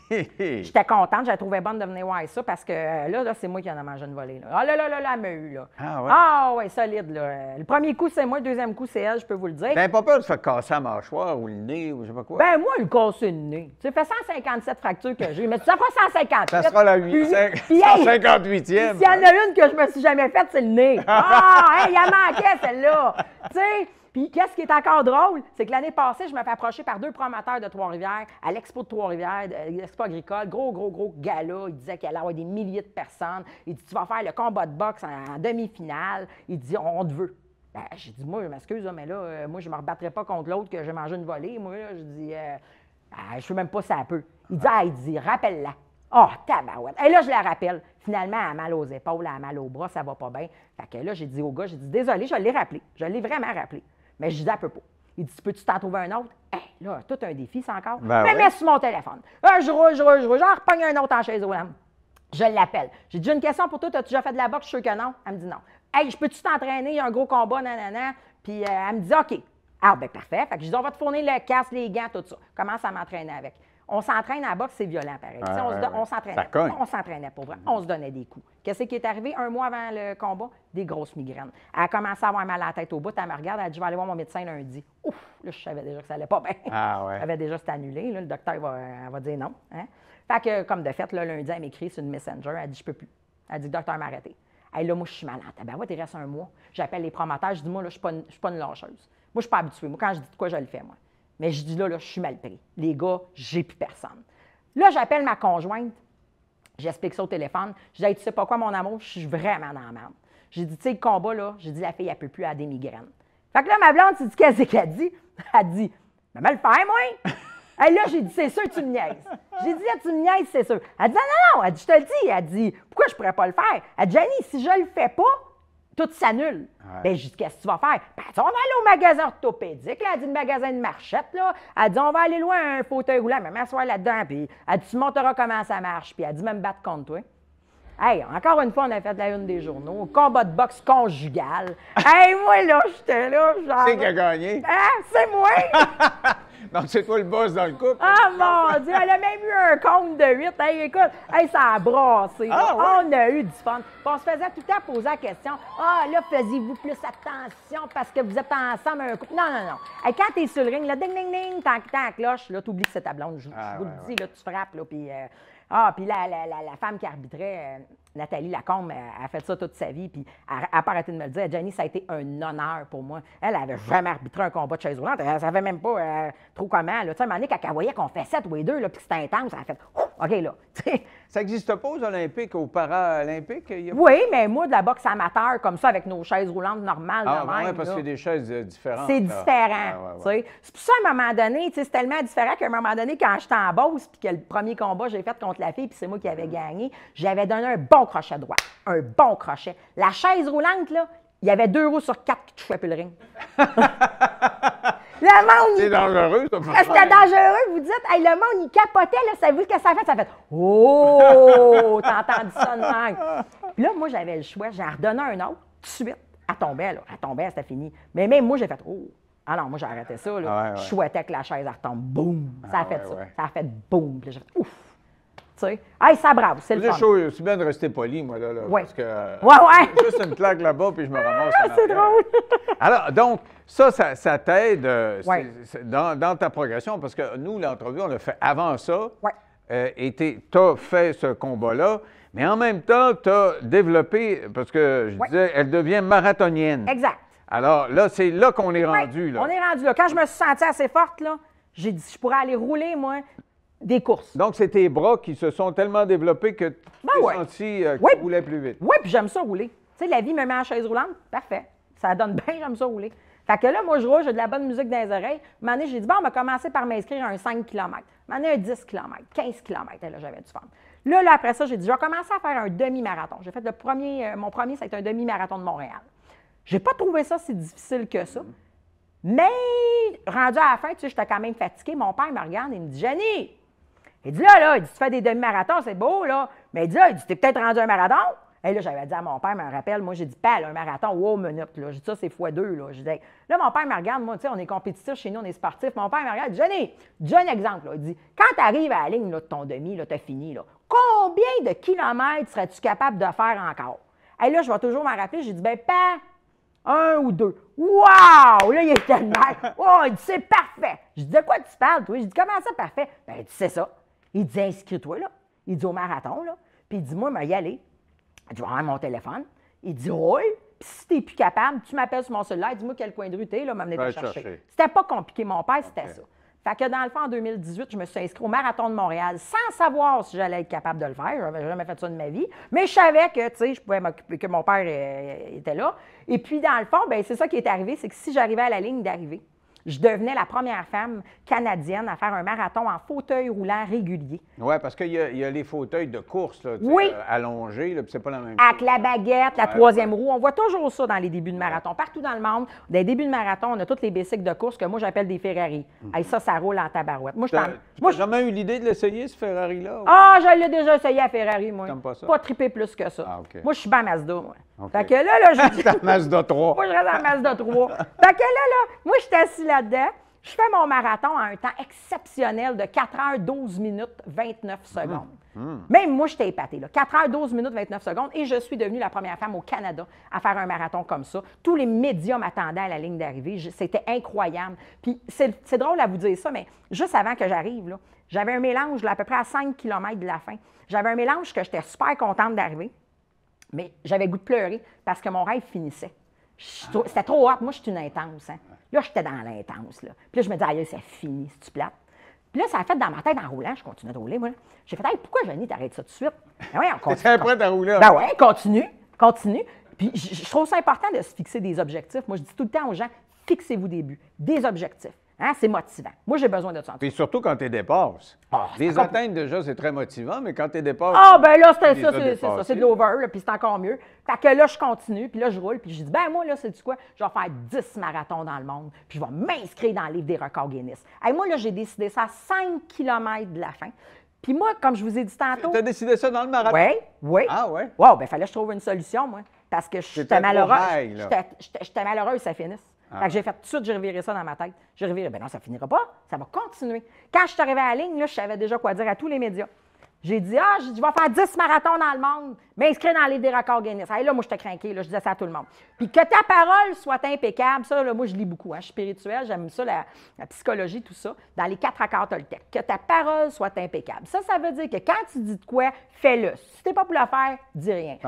J'étais contente, je la trouvais bonne de venir voir ça parce que là c'est moi qui en ai mangé une volée. Là. Ah là, elle m'a eu, là. Ah ouais? Ah ouais, solide, là. Le premier coup, c'est moi, le deuxième coup, c'est elle, je peux vous le dire. T'avais pas peur de se faire casser la mâchoire ou le nez ou je sais pas quoi? Ben moi, le casser le nez. Tu sais, fait 157 fractures que j'ai, mais tu sais pas 158. Ça sera la 158e. S'il y en a une que je me suis jamais faite, c'est le nez. Ah, il y en manquait, celle-là. Tu sais... Puis, qu'est-ce qui est encore drôle, c'est que l'année passée, je me fais approcher par 2 promoteurs de Trois-Rivières à l'Expo de Trois-Rivières, l'Expo agricole, gros gala. Il disait qu'il allait avoir des milliers de personnes. Il dit, tu vas faire le combat de boxe en demi-finale. Il dit, on te veut. Ben, j'ai dit, moi, je m'excuse, mais là, moi, je ne me rebattrai pas contre l'autre que j'ai mangé une volée. Moi, là, je dis, je ne sais même pas si ça peut. Il dit, rappelle-la. Oh, tabarouette. Et là, je la rappelle. Finalement, elle a mal aux épaules, elle a mal aux bras, ça va pas bien. Fait que là, j'ai dit au gars, désolé, je l'ai rappelé. Je l'ai vraiment rappelé. Mais je dis, elle peut pas. Il dit, peux-tu t'en trouver un autre? Hey, là, tout un défi, ça encore. Ben mais mets sur mon téléphone. Je roule. J'en repogne un autre en chaise roulante. Je l'appelle. J'ai dit, une question pour toi, as-tu déjà fait de la boxe? Je suis sûr que non. Elle me dit non. Hey, je peux-tu t'entraîner? Il y a un gros combat, nanana. Puis elle me dit, OK. Ah, ben parfait. Fait que je dis, on va te fournir le casque, les gants, tout ça. Commence à m'entraîner avec. On s'entraîne à la boxe, c'est violent, pareil. On s'entraînait. On s'entraînait pour vrai. On se donnait des coups. Qu'est-ce qui est arrivé 1 mois avant le combat? Des grosses migraines. Elle a commencé à avoir mal à la tête au bout. Elle me regarde, elle dit, je vais aller voir mon médecin lundi. Ouf! Là, je savais déjà que ça allait pas bien. Ah ouais. Ça avait déjà été annulé. Là, le docteur va dire non. Hein? Fait que, comme de fait, là, lundi, elle m'écrit sur une Messenger. Elle dit, je peux plus. Elle dit, le docteur m'a arrêté. Hey, là, moi, je suis malade. Ben ouais, il reste 1 mois. J'appelle les promoteurs. Je dis, moi, là, je ne suis pas une lâcheuse. Moi, je ne suis pas habituée. Moi, quand je dis de quoi, je le fais, moi. Mais je dis, là, je suis mal pris. Les gars, j'ai plus personne. Là, j'appelle ma conjointe. J'explique ça au téléphone. Je dis, hey, tu sais pas quoi, mon amour, je suis vraiment dans la merde. J'ai dit, tu sais, le combat, là, j'ai dit, la fille, elle peut plus, elle a des migraines. Fait que là, ma blonde, tu dis, qu'est-ce qu'elle dit? Elle dit, mais me le faire, moi. Et là, j'ai dit, c'est sûr, tu me niaises. J'ai dit, tu me niaises, c'est sûr. Elle dit, non. Elle dit, je te le dis. Elle dit, pourquoi je pourrais pas le faire? Elle dit, Jenny, si je le fais pas, tout s'annule. Ouais. Bien, je dis, qu'est-ce que tu vas faire? Ben, on va aller au magasin orthopédique. Là. Elle dit, le magasin de Marchette. Là. Elle dit, on va aller loin à un fauteuil roulant, mais m'asseoir là-dedans. Puis, elle dit, tu monteras comment ça marche. Puis, elle dit, même me battre contre toi. Hey, encore une fois, on a fait la une des journaux. Combat de boxe conjugal. Hey, moi, là, j'étais là. Genre, c'est qui a gagné? Hein? C'est moi! Donc, c'est toi le boss dans le couple? Ah, mon Dieu! Elle a même eu un compte de 8. Hey, écoute, hey, ça a brassé. Ah, ouais? On a eu du fun. Puis on se faisait tout le temps poser la question. Ah, là, faisiez-vous plus attention parce que vous êtes ensemble un couple? Non. Hey, quand t'es sur le ring, là, ding, ding, ding, tant que t'as la cloche, là, t'oublies que c'est ta blonde. Je vous le dis, là, tu frappes, là, puis... puis la femme qui arbitrait, Nathalie Lacombe, elle a fait ça toute sa vie, puis elle n'a pas arrêté de me le dire. Jenny, ça a été un honneur pour moi. Elle n'avait jamais arbitré un combat de chaise roulante. Elle ne savait même pas trop comment. Tu sais, à un moment donné, quand elle voyait qu'on fait 7 ou les deux, puis que c'était intense, elle a fait OK, là. Ça n'existe pas aux Olympiques, aux Paralympiques? Oui, mais moi, de la boxe amateur, comme ça, avec nos chaises roulantes normales, Ah, de même, oui, parce que c'est des chaises différentes. c'est différent. Ouais. C'est pour ça, à un moment donné, c'est tellement différent qu'à un moment donné, quand j'étais en Beauce, puis que le premier combat j'ai fait contre la fille, puis c'est moi qui avais gagné, j'avais donné un bon crochet droit. Un bon crochet. La chaise roulante, là, il y avait 2 roues sur 4 qui touchaient plus le ring. Le monde, c'est dangereux, ça. C'était dangereux, vous dites. Hey, le monde, il capotait, là. Ça vu ce que ça fait? Ça fait oh! T'as entendu ça de même? Puis là, moi, j'avais le choix. J'en redonnais un autre, tout de suite. Elle tombait, là. Elle tombait, c'était fini. Mais même moi, j'ai fait oh! Ah non, moi, j'ai arrêté ça, là. Je souhaitais que la chaise, elle retombe. Boum! Ça a fait ça. Ça a fait boum. Puis là, j'ai fait ouf! Tu sais, hey, ça brave, c'est le fun. C'est bien de rester poli, moi, là. Oui. Parce que. Ouais. Juste une claque là-bas, puis je me ramasse. C'est drôle. Alors, donc, ça t'aide dans ta progression, parce que nous, l'entrevue, on l'a fait avant ça. Oui. Et tu as fait ce combat-là, mais en même temps, tu as développé, parce que je disais, elle devient marathonienne. Exact. Alors là, c'est là qu'on est rendu. Là. On est rendu là. Quand je me suis sentie assez forte, là, j'ai dit, je pourrais aller rouler, moi, des courses. Donc, c'est tes bras qui se sont tellement développés que tu t'es senti que tu roulais plus vite. Oui, puis j'aime ça rouler. Tu sais, la vie me met en chaise roulante, parfait. Ça donne bien, j'aime ça rouler. Fait que là, moi, je roule, j'ai de la bonne musique dans les oreilles. Un moment donné, j'ai dit, bon, on va commencer par m'inscrire à un 5 km. Un moment donné, un 10 km, 15 km. Et là, j'avais du fun. Là, après ça, j'ai dit, je vais commencer à faire un demi-marathon. J'ai fait mon premier, ça a été un demi-marathon de Montréal. J'ai pas trouvé ça si difficile que ça. Mais, rendu à la fin, tu sais, j'étais quand même fatiguée. Mon père me regarde et me dit, Jenny, il dit là, il dit, tu fais des demi-marathons, c'est beau, là. Mais il dit là, il dit, t'es peut-être rendu un marathon. Et là, j'avais dit à mon père, me rappelle, moi, j'ai dit, pas un marathon, wow, minute, là. J'ai dit, ça, c'est x2, là. Je dis, là, mon père me regarde, moi, tu sais, on est compétitif chez nous, on est sportif. Mon père me regarde, Jenny, dis un exemple, là. Il dit, quand tu arrives à la ligne là, de ton demi, là, tu as fini, là, combien de kilomètres serais-tu capable de faire encore? Et là, je vais toujours m'en rappeler, j'ai dit, ben, pas 1 ou 2. Wow! Là, il était de mal. Oh, il dit, c'est parfait. Je dis, de quoi tu parles, toi? Je dis, comment ça, parfait? Ben, il dit, c'est ça. Il dit, inscris-toi, là. Il dit, au marathon, là. Puis il dit, moi, je vais y aller. Je vais avoir mon téléphone. Il dit, oui. Puis si tu n'es plus capable, tu m'appelles sur mon cellulaire. Dis-moi quel coin de rue tu es, là, m'amener te chercher. C'était pas compliqué. Mon père, c'était ça. Fait que dans le fond, en 2018, je me suis inscrite au Marathon de Montréal sans savoir si j'allais être capable de le faire. Je n'avais jamais fait ça de ma vie. Mais je savais que, tu sais, je pouvais m'occuper, que mon père était là. Et puis, dans le fond, bien, c'est ça qui est arrivé, c'est que si j'arrivais à la ligne d'arrivée, je devenais la première femme canadienne à faire un marathon en fauteuil roulant régulier. Oui, parce qu'il y a les fauteuils de course, là, allongés, là, puis c'est pas la même chose. Avec la baguette, la troisième roue. On voit toujours ça dans les débuts de marathon. Partout dans le monde, dans les débuts de marathon, on a toutes les bicycles de course que moi, j'appelle des Ferrari. Et ça roule en tabarouette. Moi, tu n'as jamais eu l'idée de l'essayer, ce Ferrari-là? Ah, je l'ai déjà essayé à Ferrari, moi. T'aimes pas ça? Pas trippé plus que ça. Ah, okay. Moi, je suis pas Mazda, moi. Okay. Fait que là, je dis... Mazda 3. Moi, je reste en Mazda 3. Fait que là, moi, je suis assis là-dedans. Je fais mon marathon à un temps exceptionnel de 4 heures 12 minutes 29 secondes. Même moi, j'étais épatée. Là. 4 heures 12 minutes 29 secondes et je suis devenue la première femme au Canada à faire un marathon comme ça. Tous les médias m'attendaient à la ligne d'arrivée. C'était incroyable. Puis c'est drôle à vous dire ça, mais juste avant que j'arrive, là, j'avais un mélange là, à peu près à 5 km de la fin. J'avais un mélange que j'étais super contente d'arriver, mais j'avais le goût de pleurer parce que mon rêve finissait. C'était trop hot. Moi, je suis une intense. Hein? Là, j'étais dans l'intense. Là. Puis là, je me disais, aïe, c'est fini, c'est-tu plate? Puis là, ça a fait dans ma tête en roulant. Je continue de rouler, moi. J'ai fait, hey, pourquoi, Jenny, t'arrêtes ça tout de suite? Ben oui, on continue. T'es prête à rouler? Ben oui, continue. Puis je trouve ça important de se fixer des objectifs. Moi, je dis tout le temps aux gens, fixez-vous des buts, des objectifs. Hein? C'est motivant. Moi, j'ai besoin de ça. Puis surtout quand tu dépasses. Les atteindre, déjà, c'est très motivant, mais quand tu dépasses... Ah, ben là, c'est ça. C'est de l'over, puis c'est encore mieux. Fait que là, je continue, puis là, je roule, puis je dis, ben moi, là, sais-tu quoi? Je vais faire 10 marathons dans le monde, puis je vais m'inscrire dans le livre des records Guinness. Et moi, là, j'ai décidé ça à 5 km de la fin. Puis moi, comme je vous ai dit tantôt... Tu as décidé ça dans le marathon? Oui. Ah, oui? Wow, ben fallait que je trouve une solution, moi. Parce que j'étais malheureuse. J'étais malheureuse que ça finisse. Fait que j'ai fait tout de suite, j'ai reviré ça dans ma tête. J'ai reviré, ben non, ça finira pas, ça va continuer. Quand je suis arrivée à la ligne, là, je savais déjà quoi dire à tous les médias. J'ai dit, je vais faire 10 marathons dans le monde, m'inscrire dans les livre des records Guinness. Et là, moi, j'étais craquée, là, je disais ça à tout le monde. Puis que ta parole soit impeccable, ça, là, moi, je lis beaucoup, hein, je suis spirituelle, j'aime ça, la psychologie, tout ça. Dans les 4 accords Toltec, que ta parole soit impeccable. Ça veut dire que quand tu dis de quoi, fais-le. Si t'es pas pour le faire, dis rien.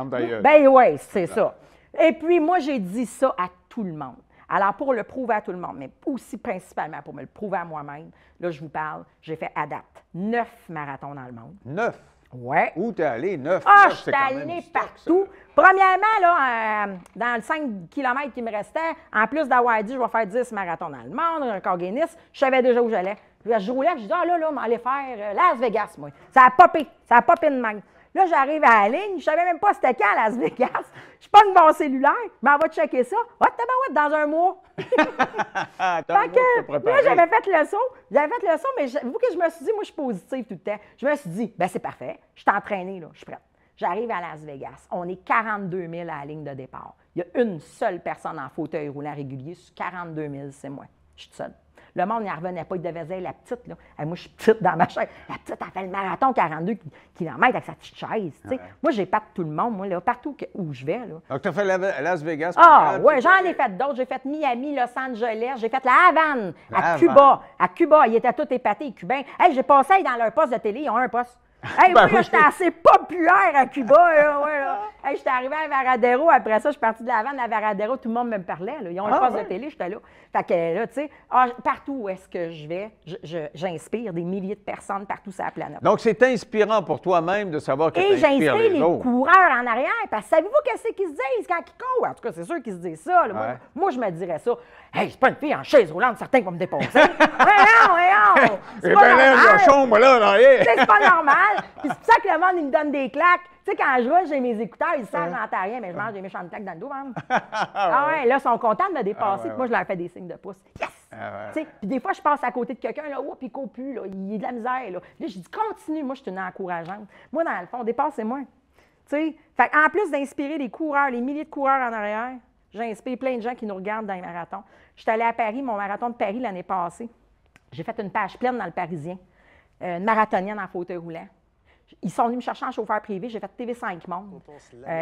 Ben oui, c'est ça. Et puis, moi, j'ai dit ça à tout le monde. Alors, pour le prouver à tout le monde, mais aussi principalement pour me le prouver à moi-même, là, je vous parle, j'ai fait à date 9 marathons dans le monde. 9? Ouais. Où t'es allé? 9? Ah, 9, je c'est suis quand même allée du stock, partout. Premièrement, là, dans le 5 km qui me restait, en plus d'avoir dit je vais faire 10 marathons dans le monde, un record Guinness, je savais déjà où j'allais. Puis, je roulais, je dis ah là, on va aller faire Las Vegas, moi. Ça a popé de même. Là, j'arrive à la ligne, je savais même pas c'était quand Las Vegas. Je pogne mon cellulaire, je m'en vais checker ça. Ah, tabarouette, dans un mois. Fait que, là, j'avais fait le saut, mais vous que je me suis dit, moi, je suis positive tout le temps. Je me suis dit, ben c'est parfait, je suis entraînée, là, je suis prête. J'arrive à Las Vegas, on est 42 000 à la ligne de départ. Il y a une seule personne en fauteuil roulant régulier sur 42 000, c'est moi. Je suis seule. Le monde n'y revenait pas, il devait dire la petite, là. Hey, moi, je suis petite dans ma chaise. La petite, elle fait le marathon 42 km avec sa petite chaise. Ouais. Moi, j'ai pas de tout le monde, moi, là, partout où je vais. Là. Donc, tu as fait Las Vegas? Ah, oui, j'en ai fait d'autres. J'ai fait Miami, Los Angeles, j'ai fait la Havane, à Cuba. À Cuba, ils étaient tous épatés, les Cubains. Hey, j'ai passé dans leur poste de télé, ils ont un poste. Hey, oui, j'étais assez populaire à Cuba. Ouais, là. Hey, j'étais arrivée à Varadero. Après ça, je suis partie de la Havane à Varadero. Tout le monde me parlait. Là. Ils ont un poste de télé, j'étais là. Fait que là, tu sais, partout où est-ce que je vais, j'inspire des milliers de personnes partout sur la planète. Donc, c'est inspirant pour toi-même de savoir que tu inspires les autres. Et j'inspire les coureurs en arrière. Parce que savez-vous qu'est-ce qu'ils se disent quand ils courent? En tout cas, c'est sûr qu'ils se disent ça. Là. Ouais. Moi, je me dirais ça. Hey, c'est pas une fille en chaise roulante, certain qui va me dépasser. Voyons! C'est pas normal! Chambre, là, c'est pas normal. Puis c'est pour ça que le monde, il me donne des claques. Tu sais, quand je roule, j'ai mes écouteurs, ils savent, j'entends rien, mais je mange des méchantes claques dans le dos, même. Ah ouais, là, ils sont contents de me dépasser, puis moi, je leur fais des signes de pouce. Yes! Tu sais, puis des fois, je passe à côté de quelqu'un, là, puis il court plus, là, il est de la misère, là. Là, je dis, continue, moi, je suis une encourageante. Moi, dans le fond, dépassez-moi. Tu sais, fait en plus d'inspirer les coureurs, les milliers de coureurs en arrière, j'inspire plein de gens qui nous regardent dans les marathons. Je suis allée à Paris, mon marathon de Paris l'année passée. J'ai fait une page pleine dans le Parisien, une marathonienne en fauteuil roulant. Ils sont venus me chercher en chauffeur privé. J'ai fait TV5 Monde.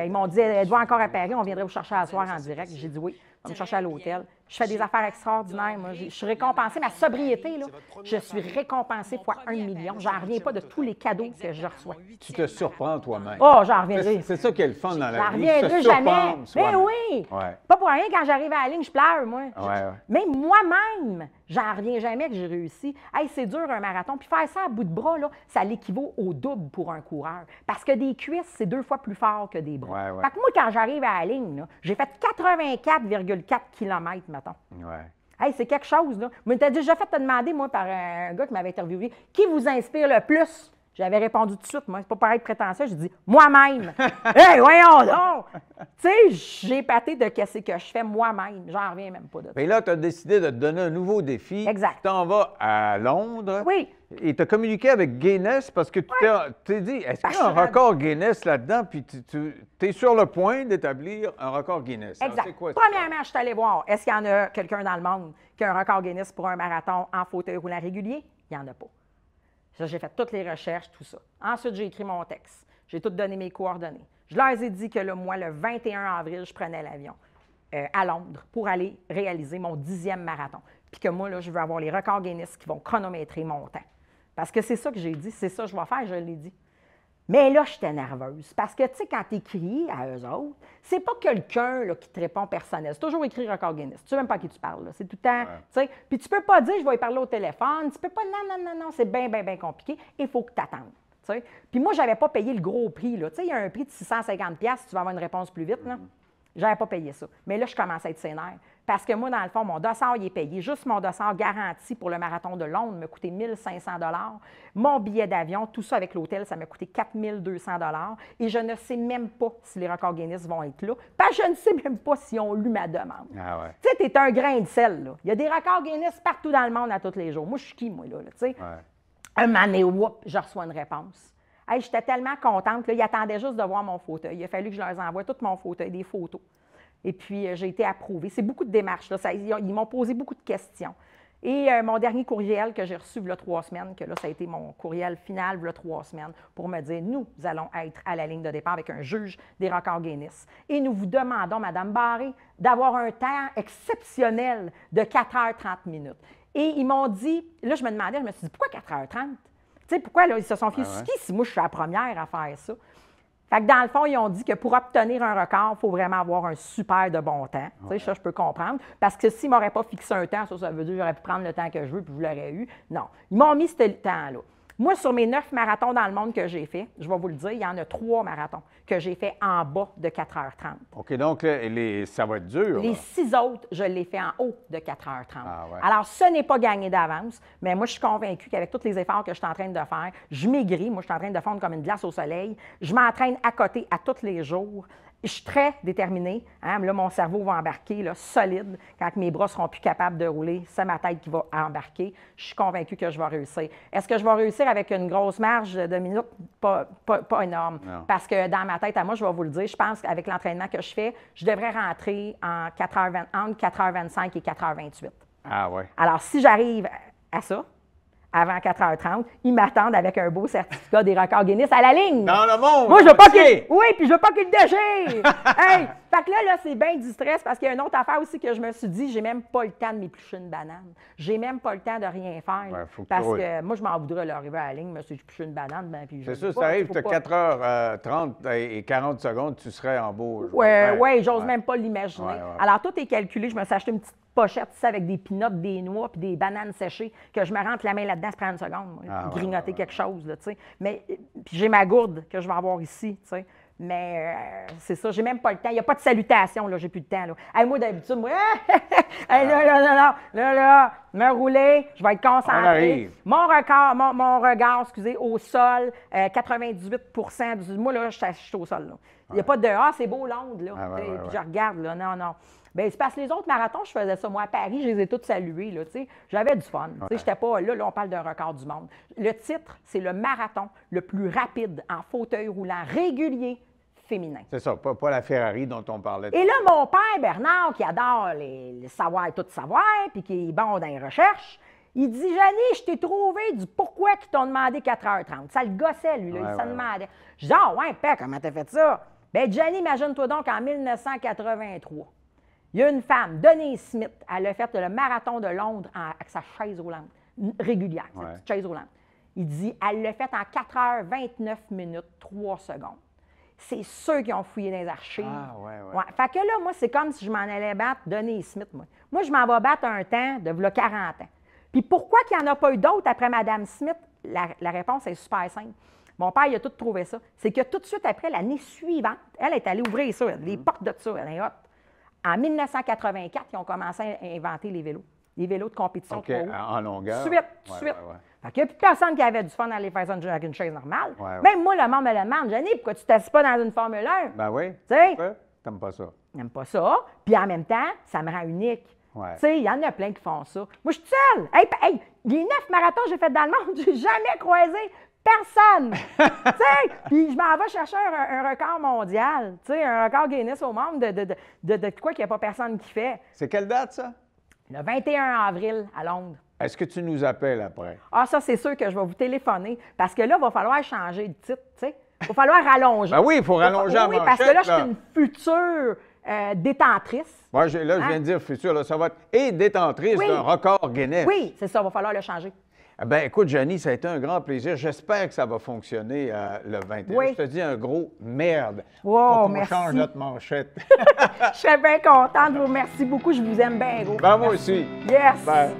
Ils m'ont dit, êtes-vous encore à Paris? On viendrait vous chercher à soir en direct. J'ai dit oui. On va me chercher à l'hôtel. Je fais des affaires extraordinaires. Moi. Je suis récompensée. Ma sobriété, là, je suis récompensée fois 1 million. J'en reviens pas de tous les cadeaux que je reçois. Tu te surprends toi-même. Oh, j'en reviendrai. C'est ça qui est le fun dans la vie. J'en reviendrai jamais. Mais oui! Ouais. Pas pour rien, quand j'arrive à la ligne, je pleure, moi. Ouais. Même moi-même, j'en reviens jamais que j'ai réussi. Hey, c'est dur un marathon. Puis faire ça à bout de bras, là, ça l'équivaut au double pour un coureur. Parce que des cuisses, c'est 2 fois plus fort que des bras. Fait que moi, quand j'arrive à la ligne, là, j'ai fait 84,4 km, mettons. Ouais. Hey, c'est quelque chose, là. Mais t'as déjà fait te demander, moi, par un gars qui m'avait interviewé, qui vous inspire le plus? J'avais répondu tout de suite, moi. C'est pas pareil de prétentieux. J'ai dit, moi-même. Hey, voyons donc! Tu sais, j'ai épaté de qu'est-ce que je fais moi-même. J'en reviens même pas de ça. Mais là, tu as décidé de te donner un nouveau défi. Exact. Tu t'en vas à Londres. Oui. Et tu as communiqué avec Guinness parce que tu t'es dit, est-ce qu'il y a un record Guinness là-dedans? Puis tu es sur le point d'établir un record Guinness. Exact. Alors, quoi, premièrement, je suis allée voir, est-ce qu'il y en a quelqu'un dans le monde qui a un record Guinness pour un marathon en fauteuil roulant régulier? Il n'y en a pas. Ça, j'ai fait toutes les recherches, tout ça. Ensuite, j'ai écrit mon texte. J'ai tout donné mes coordonnées. Je leur ai dit que moi, le 21 avril, je prenais l'avion à Londres pour aller réaliser mon 10e marathon. Puis que moi, là, je veux avoir les records Guinness qui vont chronométrer mon temps. Parce que c'est ça que j'ai dit, c'est ça que je vais faire, je l'ai dit. Mais là, j'étais nerveuse. Parce que, tu sais, quand tu écris à eux autres, c'est pas quelqu'un là, qui te répond personnel. C'est toujours écrit record Guinness. Tu sais même pas à qui tu parles. Là. C'est tout le temps, tu sais. Puis tu peux pas dire, je vais y parler au téléphone. Tu peux pas, non. C'est bien compliqué. Il faut que tu attendes. sais. Puis moi, je n'avais pas payé le gros prix. Tu sais, il y a un prix de 650$, tu vas avoir une réponse plus vite. Là. Je n'avais pas payé ça. Mais là, je commençais à être sénère. Parce que moi, dans le fond, mon dossard, il est payé. Juste mon dossard garanti pour le marathon de Londres me coûtait 1 500$. Mon billet d'avion, tout ça avec l'hôtel, ça m'a coûté 4 200$. Et je ne sais même pas si les records Guinness vont être là. Parce que je ne sais même pas s'ils ont lu ma demande. Ah ouais. Tu sais, t'es un grain de sel, là. Il y a des records Guinness partout dans le monde à tous les jours. Moi, je suis qui, moi, là, tu sais? Ouais. Un moment donné, whoop, je reçois une réponse. Hey, j'étais tellement contente. Là, ils attendaient juste de voir mon fauteuil. Il a fallu que je leur envoie tout mon fauteuil, des photos. Et puis, j'ai été approuvée. C'est beaucoup de démarches. Là. Ils m'ont posé beaucoup de questions. Et mon dernier courriel que j'ai reçu il y a 3 semaines, que là, ça a été mon courriel final il y a 3 semaines, pour me dire, nous allons être à la ligne de départ avec un juge des records Guinness. Et nous vous demandons, Mme Barré, d'avoir un temps exceptionnel de 4h30. Et ils m'ont dit, là, je me suis dit, pourquoi 4h30? Tu sais, pourquoi là, ils se sont fiés sur qui si moi, je suis la première à faire ça? Fait que dans le fond, ils ont dit que pour obtenir un record, il faut vraiment avoir un super de bon temps. Tu sais, ça, je peux comprendre. Parce que s'ils ne m'auraient pas fixé un temps, ça veut dire que j'aurais pu prendre le temps que je veux puis je l'aurais eu. Non. Ils m'ont mis ce temps-là. Moi, sur mes 9 marathons dans le monde que j'ai fait, je vais vous le dire, il y en a 3 marathons que j'ai fait en bas de 4h30. OK, donc là, ça va être dur. Les là. 6 autres, je les fait en haut de 4h30. Ah ouais. Alors, ce n'est pas gagné d'avance, mais moi, je suis convaincue qu'avec tous les efforts que je suis en train de faire, je maigris. Moi, je suis en train de fondre comme une glace au soleil. Je m'entraîne à côté à tous les jours. Je suis très déterminée. Hein? Là, mon cerveau va embarquer là, solide. Quand mes bras seront plus capables de rouler, c'est ma tête qui va embarquer. Je suis convaincue que je vais réussir. Est-ce que je vais réussir avec une grosse marge de minutes? Pas énorme. Non. Parce que dans ma tête, à moi, je vais vous le dire, je pense qu'avec l'entraînement que je fais, je devrais rentrer entre 4h25 et 4h28. Ah ouais. Alors, si j'arrive à ça, avant 4h30, ils m'attendent avec un beau certificat des records Guinness à la ligne. Dans le monde! Moi, je veux pas entier! qu'il... Oui, puis je veux pas qu'il le déchire! Hey! Fait que là, c'est bien du stress parce qu'il y a une autre affaire aussi que je me suis dit, j'ai même pas le temps de m'éplucher une banane. J'ai même pas le temps de rien faire. Ouais, faut que parce tu que moi, je m'en voudrais l'arriver à la ligne, mais si j'épluche une banane, ben puis je C'est sûr, pas, ça arrive, faut tu as pas. 4h30 et 40 secondes, tu serais en beau. Oui, j'ose même pas l'imaginer. Ouais, ouais. Alors, tout est calculé. Je me suis acheté une petite pochette, tu sais, avec des pinottes, des noix puis des bananes séchées, que je me rentre la main là-dedans, ça prend une seconde, moi, Ah, puis ouais, grignoter ouais, quelque chose, là, tu sais. Mais, puis j'ai ma gourde que je vais avoir ici, tu sais. Mais c'est ça, j'ai même pas le temps. Il n'y a pas de salutation, là, j'ai plus de temps, là. Hey, moi, d'habitude, moi, hey, là, me rouler, je vais être On concentré. arrive. Mon regard, excusez, au sol, 98 du... Moi, là, je suis au sol, là. Il n'y a pas de « Ah, c'est beau, l'onde, là. Ah, ouais, ouais, Puis je ouais. regarde, là, non. Bien, c'est parce que les autres marathons, je faisais ça. Moi, à Paris, je les ai tous salués, là, tu sais. J'avais du fun. Tu sais, j'étais pas... Là, on parle d'un record du monde. Le titre, c'est le marathon le plus rapide en fauteuil roulant régulier féminin. C'est ça, pas la Ferrari dont on parlait. Et là, mon père, Bernard, qui adore les savoirs, tout savoir, puis qui est bon dans les recherches, il dit « Janie, je t'ai trouvé du pourquoi qu'ils t'ont demandé 4h30. » Ça le gossait, lui, là, il s'en demandait. Je dis « Ah ouais, père, comment t'as fait ça? » Bien, Janie, imagine-toi donc, en 1983, il y a une femme, Denise Smith, elle a fait le marathon de Londres avec sa chaise roulante, régulière, sa petite chaise roulante. Il dit « Elle l'a fait en 4h29 minutes, 3 secondes. » C'est ceux qui ont fouillé dans les archives. Ah, ouais. Ouais. Fait que là, moi, c'est comme si je m'en allais battre Denise Smith, moi. Moi, je m'en vais battre un temps de v'là 40 ans. Puis pourquoi qu'il n'y en a pas eu d'autres après Mme Smith? La réponse est super simple. Mon père, il a tout trouvé ça. C'est que tout de suite après, l'année suivante, elle est allée ouvrir ça, les portes de ça, elle est hot. En 1984, ils ont commencé à inventer les vélos. Les vélos de compétition OK, de trois roues. en longueur. Tout de suite. Fait qu'il n'y a plus personne qui avait du fun à aller faire ça avec une chaise normale. Même moi, le monde me le demande. Jenny, pourquoi tu ne t'assis pas dans une Formule 1? Ben oui. Tu sais, t'aimes pas ça. j'aime pas ça. Puis en même temps, ça me rend unique. Ouais. Tu sais, il y en a plein qui font ça. Moi, je suis seule. Hey, les 9 marathons que j'ai fait dans le monde, j'ai jamais croisé personne. Tu sais, puis je m'en vais chercher un record mondial. Tu sais, un record Guinness au monde de quoi qu'il n'y a pas personne qui fait. C'est quelle date, ça? Le 21 avril à Londres. Est-ce que tu nous appelles après? Ah, ça, c'est sûr que je vais vous téléphoner parce que là, il va falloir changer de titre, tu sais. Il va falloir rallonger. Ben oui, il faut rallonger la Oui, manchette, parce que là, je là. suis une future détentrice. Moi, je viens de dire futur, là, ça va être et détentrice Oui. d'un record Guinness. Oui, c'est ça, il va falloir le changer. Ben écoute, Janie, ça a été un grand plaisir. J'espère que ça va fonctionner le 21. Oui. Je te dis un gros merde. Wow, pour qu'on merci. change notre manchette. Je serais bien contente de vous remercier beaucoup. Je vous aime bien gros. Ben moi aussi. Yes! Ben,